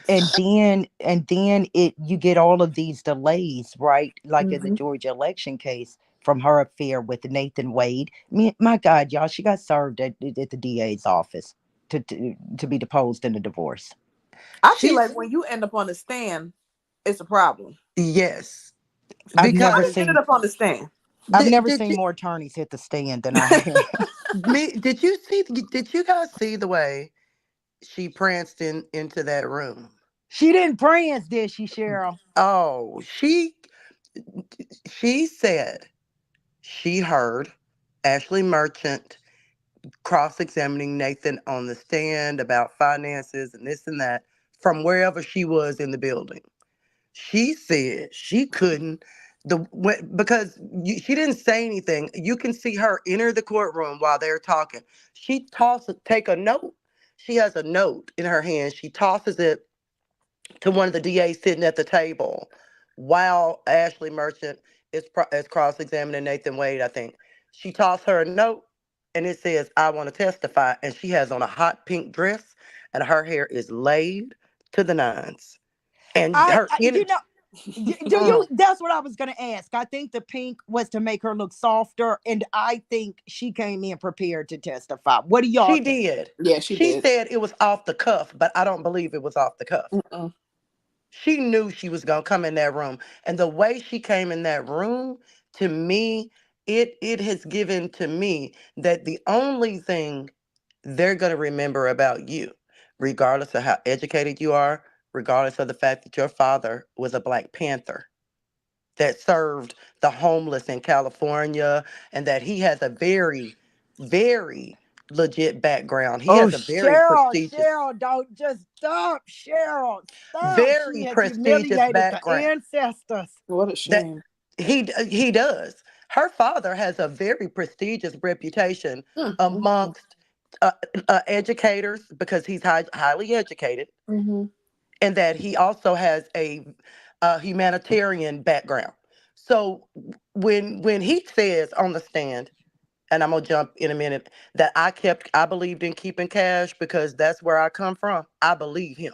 And then it you get all of these delays, right? Like in the Hmm. Georgia election case from her affair with Nathan Wade. My God, y'all, she got served at the DA's office to be deposed in a divorce. I feel like She's, when you end up on the stand, it's a problem. yes. I've She never already Because ended seen up on the stand. I've never did seen you, more attorneys hit the stand than I have. did you guys see the way she pranced into that room? She didn't prance, did she, Cheryl? Oh, she said she heard Ashley Merchant cross-examining Nathan on the stand about finances and this and that from wherever she was in the building. She said she couldn't because she didn't say anything. You can see her enter the courtroom while they're talking. She take a note. She has a note in her hand. She tosses it to one of the DAs sitting at the table while Ashley Merchant is cross-examining Nathan Wade, I think. She tossed her a note and it says, I want to testify. And she has on a hot pink dress and her hair is laid to the nines. And I, her I you know energy. Do you? That's what I was going to ask. I think the pink was to make her look softer, and I think she came in prepared to testify. What do y'all She think? did. Yeah, she She did. said it was off the cuff, but I don't believe it was off the cuff. Mm-mm. She knew she was gonna come in that room, and the way she came in that room, to me, it has given to me that the only thing they're gonna remember about you, regardless of how educated you are, regardless of the fact that your father was a Black Panther that served the homeless in California, and that he has a very, very legit background. He Oh, has a very Cheryl, prestigious, Cheryl, don't just stop, Cheryl, stop. She very has prestigious humiliated the background ancestors. What a that shame. he does. Her father has a very prestigious reputation Mm-hmm. amongst educators because he's highly educated, Mm-hmm. and that he also has a humanitarian background. So when he says on the stand, and I'm gonna jump in a minute, that I believed in keeping cash because that's where I come from. I believe him.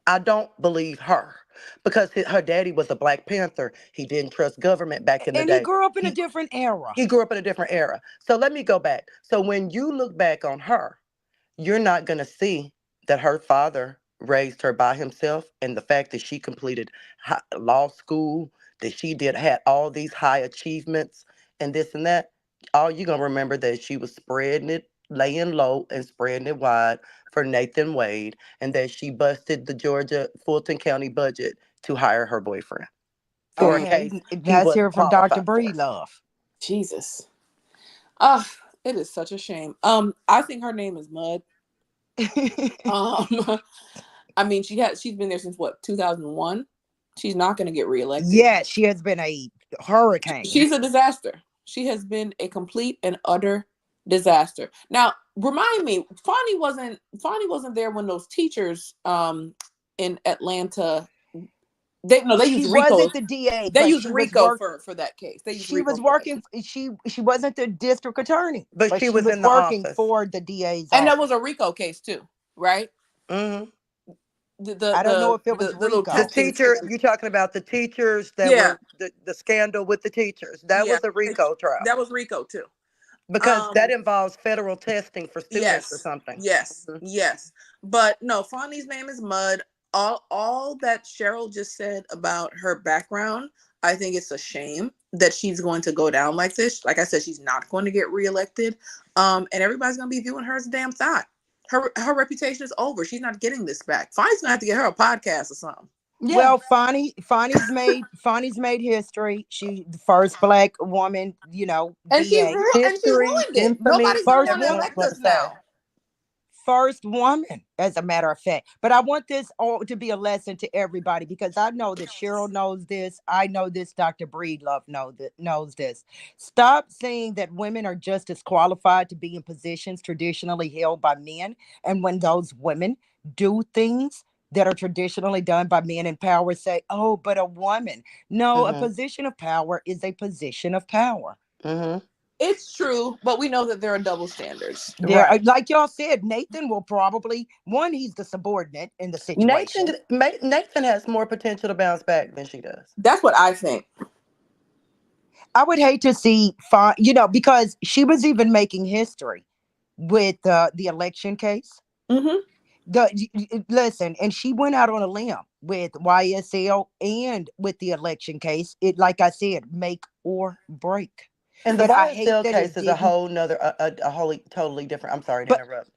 I don't believe her because her daddy was a Black Panther. He didn't trust government back in the And he day. grew up in a He different era. he grew up in a different era. So let me go back. So when you look back on her, you're not going to see that her father raised her by himself, and the fact that she completed law school, that she did had all these high achievements and this and that. All you're going to remember that she was spreading it, laying low and spreading it wide for Nathan Wade, and that she busted the Georgia Fulton County budget to hire her boyfriend for a Oh, Okay, case he let's hear wasn't from Dr. qualified for. Breedlove. Jesus. Ah, it is such a shame. I think her name is Mud. Um, I mean, she's been there since what, 2001. She's not going to get reelected. Yes, she has been a hurricane. She's a disaster. She has been a complete and utter disaster. Now, remind me, Fani wasn't there when those teachers in Atlanta, they She used RICO. wasn't the DA, They but used she was RICO work. for that case. They used She RICO was for that working. case. She wasn't the district attorney, But but she she was was in the working office. for the DA's And that was office. a RICO case too, right? Hmm. The the I don't know the if it was the, the little The Rico. testing teacher, stand. you talking about the teachers that Yeah, were the scandal with the teachers. That yeah. was a RICO trial That was RICO too. because that Um, involves federal testing for students or yes, something. yes, Mhm. yes. But no, Fani's name is Mud. All that Cheryl just said about her background, I think it's a shame that she's going to go down like this. Like I said, she's not going to get reelected. And everybody's gonna be viewing her as a damn thought. Her reputation is over. She's not getting this back. Fani's gonna have to get her a podcast or something. Yeah. Well, Fani's made history. She the first black woman, And DA. she History, ruined it. infamy, Nobody's gonna First want to everything woman. you elect want to us say. now. First woman, as a matter of fact. But I want this all to be a lesson to everybody because I know that Cheryl knows this. I know this. Dr. Breedlove knows this. Stop saying that women are just as qualified to be in positions traditionally held by men. And when those women do things that are traditionally done by men in power, say, "Oh, but a woman." No, a Hmm. position of power is a position of power. Hmm. It's true, but we know that there are double standards. There, Right. like y'all said, Nathan will probably he's the subordinate in the situation. Nathan has more potential to bounce back than she does. That's what I think. I would hate to see, because she was even making history with the election case. Hmm. Listen, and she went out on a limb with YSL and with the election case. It, like I said, make or break. And the But I hate YSL that it case is a didn't. whole nother, a wholly, totally different. I'm sorry to But interrupt.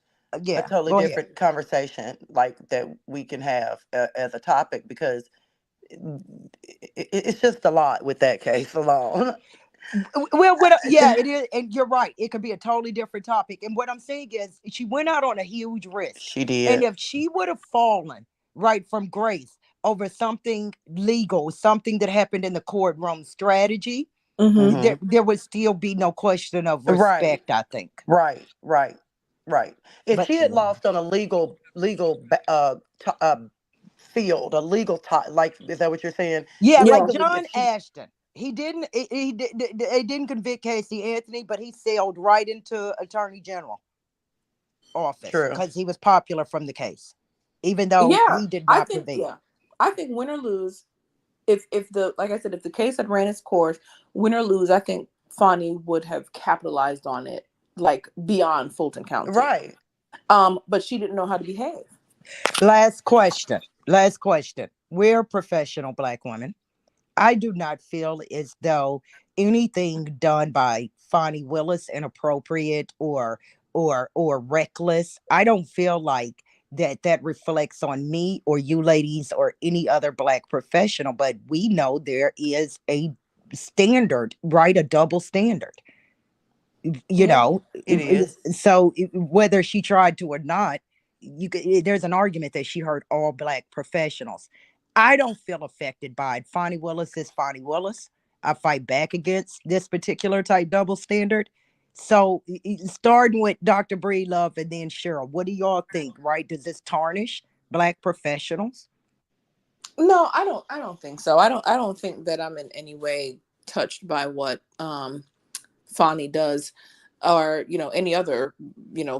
A yeah, totally go ahead. different conversation, like that we can have as a topic because it's just a lot with that case alone. Well, yeah, it is, and you're right. It could be a totally different topic. And what I'm saying is, she went out on a huge risk, She and did. if she would have fallen right from grace over something legal, something that happened in the courtroom strategy, Hmm. Hmm. there would still be no question of Right. respect. I think, Right. Right. Right. If but she had yeah, lost on a field, a legal like, is that what you're saying? yeah, like Yeah. Legally, if John she, Ashton. He didn't. They didn't convict Casey Anthony, but he sailed right into Attorney General office true. because he was popular from the case, even though Yeah. he did I not think, prevail. yeah. I think win or lose, if the like I said, if the case had ran its course, win or lose, I think Fani would have capitalized on it like beyond Fulton County. Right. But she didn't know how to behave. Last question. Last question. We're professional Black women. I do not feel as though anything done by Fani Willis inappropriate or reckless. I don't feel like that reflects on me or you ladies or any other Black professional, but we know there is a standard, right? A double standard, you Yeah. know. It is. So whether she tried to or not, there's an argument that she hurt all Black professionals. I don't feel affected by it. Fani Willis is Fani Willis. I fight back against this particular type double standard. So starting with Dr. Bree Love and then Cheryl, what do y'all think? Right, does this tarnish Black professionals? No, I don't think so. I don't think that I'm in any way touched by what Fani does, or any other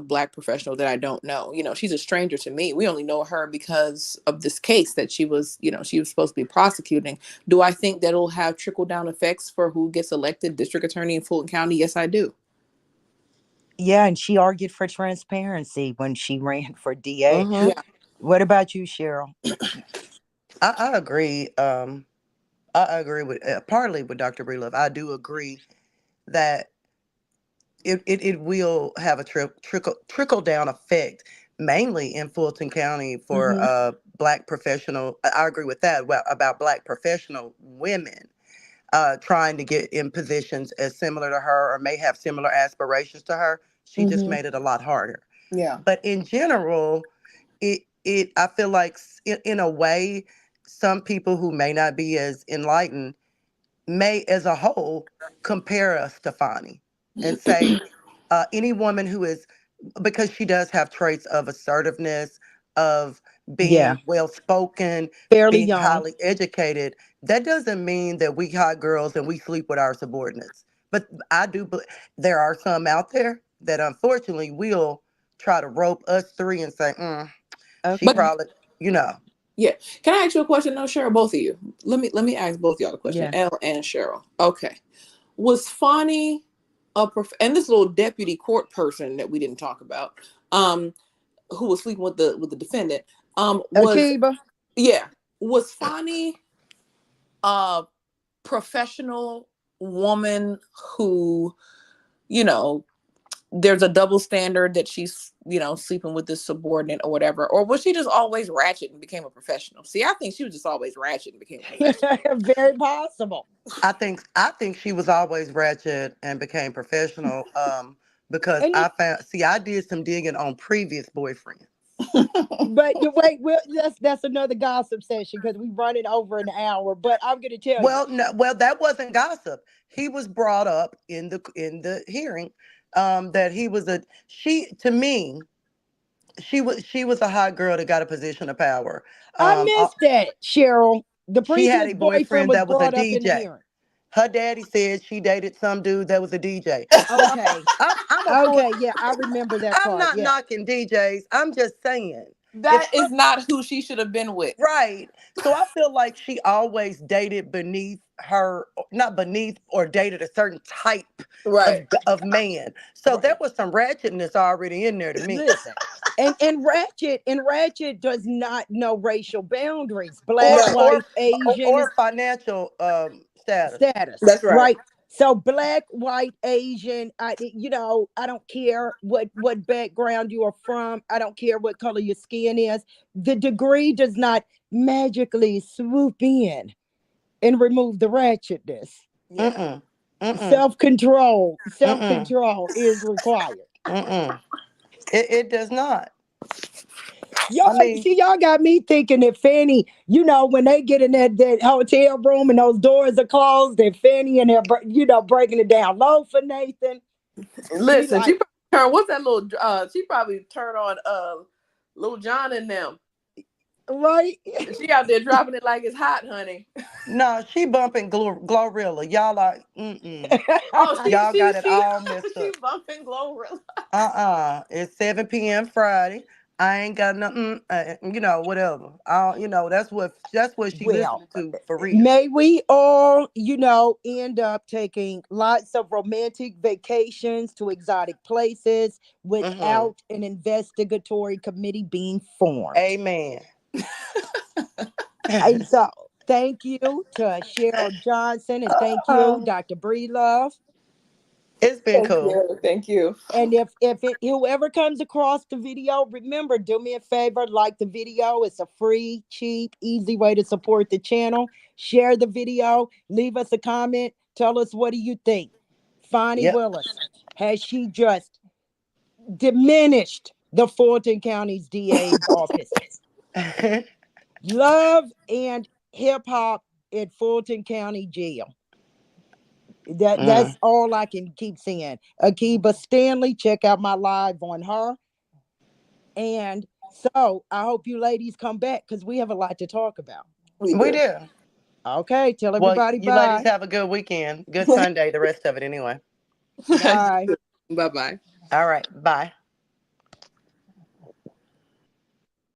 Black professional that I don't know. She's a stranger to me. We only know her because of this case that she was supposed to be prosecuting. Do I think that it'll have trickle down effects for who gets elected district attorney in Fulton County? Yes, I do. Yeah, and she argued for transparency when she ran for DA. Mm-hmm. Yeah. What about you, Cheryl? I agree. I agree with partly with Dr. Breelove. I do agree that it will have a trickle down effect, mainly in Fulton County for Mm-hmm. Black professional. I agree with that about Black professional women trying to get in positions as similar to her or may have similar aspirations to her. She just Mm-hmm. made it a lot harder. Yeah. But in general, it I feel like in a way, some people who may not be as enlightened may, as a whole, compare us to Fani and say any woman who is, because she does have traits of assertiveness, of Yeah, being well spoken, fairly being young. highly educated. That doesn't mean that we hot girls and we sleep with our subordinates. But I do. There are some out there that unfortunately will try to rope us three and say, she But Okay. probably, you know. yeah, can I ask you a question? No, Cheryl, both of you. Let me ask both of y'all a question. Yeah. Elle and Cheryl. Okay, was Fani and this little deputy court person that we didn't talk about, um, who was sleeping with the defendant, was Akiba. yeah, was Fani a professional woman who, you know, there's a double standard that she's sleeping with this subordinate or whatever, or was she just always ratchet and became a professional? See, I think she was just always ratchet and became a professional. Very possible. I think she was always ratchet and became professional. Because And I found, see, I did some digging on previous boyfriends. but you wait, that's another gossip session because we run it over an hour. But I'm gonna tell you. Well, no, well, that wasn't gossip. He was brought up in the hearing, that he was a she to me. She was a hot girl that got a position of power. I Um, uh, missed that, Cheryl. The she had previous a boyfriend boyfriend was that was a brought up in the DJ. hearing. Her daddy said she dated some dude that was a DJ. So Okay. I'm a full. Okay, yeah, I remember that I'm part. not Yeah. knocking DJs. I'm just saying, if That is not who she should have been with. right. So I feel like she always dated beneath her, not beneath, or dated a certain type of Right. of man. So there Right. was some ratchetness already in there to me. Listen. And Ratchet does not know racial boundaries. Or Black, No. white, or, Asian or financial status. status. That's right. Right. So black, white, Asian, I don't care what background you are from. I don't care what color your skin is. The degree does not magically swoop in and remove the ratchetness. Yeah. Mm-mm. Mm-mm. Self-control, Mm-mm. self-control is required. Mm-mm. It does not. Y'all I mean, see, y'all got me thinking that Fanny, when they get in that hotel room and those doors are closed, that Fanny and they're breaking it down low for Nathan. Be Listen, she like, probably turned. What's that little? She probably turned on Little John and them. right? She out there dropping it like it's hot, honey. no, she bumping Glorilla. Y'all like, Oh, she y'all she got it she all messed she up. bumping Glorilla. It's 7 p.m. Friday. I ain't got nothing, whatever. That's what she Well, listening to for real. may we all, end up taking lots of romantic vacations to exotic places Hmm. without an investigatory committee being formed. Amen. And so, thank you to Cheryl Johnson, and thank you, Oh, Dr. Bree Love. it's been Thank cool. you. Thank you. And if whoever comes across the video, remember, do me a favor, like the video. It's a free, cheap, easy way to support the channel. Share the video, leave us a comment, tell us what do you think. Fani Yep. Willis, has she just diminished the Fulton County's DA's office? Love and hip hop at Fulton County Jail. That's Mm. all I can keep saying. Akiba Stanley, check out my live on her. And so I hope you ladies come back because we have a lot to talk about. We We do. do. Okay, tell Well, everybody you ladies bye. have a good weekend. Good Sunday, the rest of it anyway. Bye. Bye bye. All right. Bye.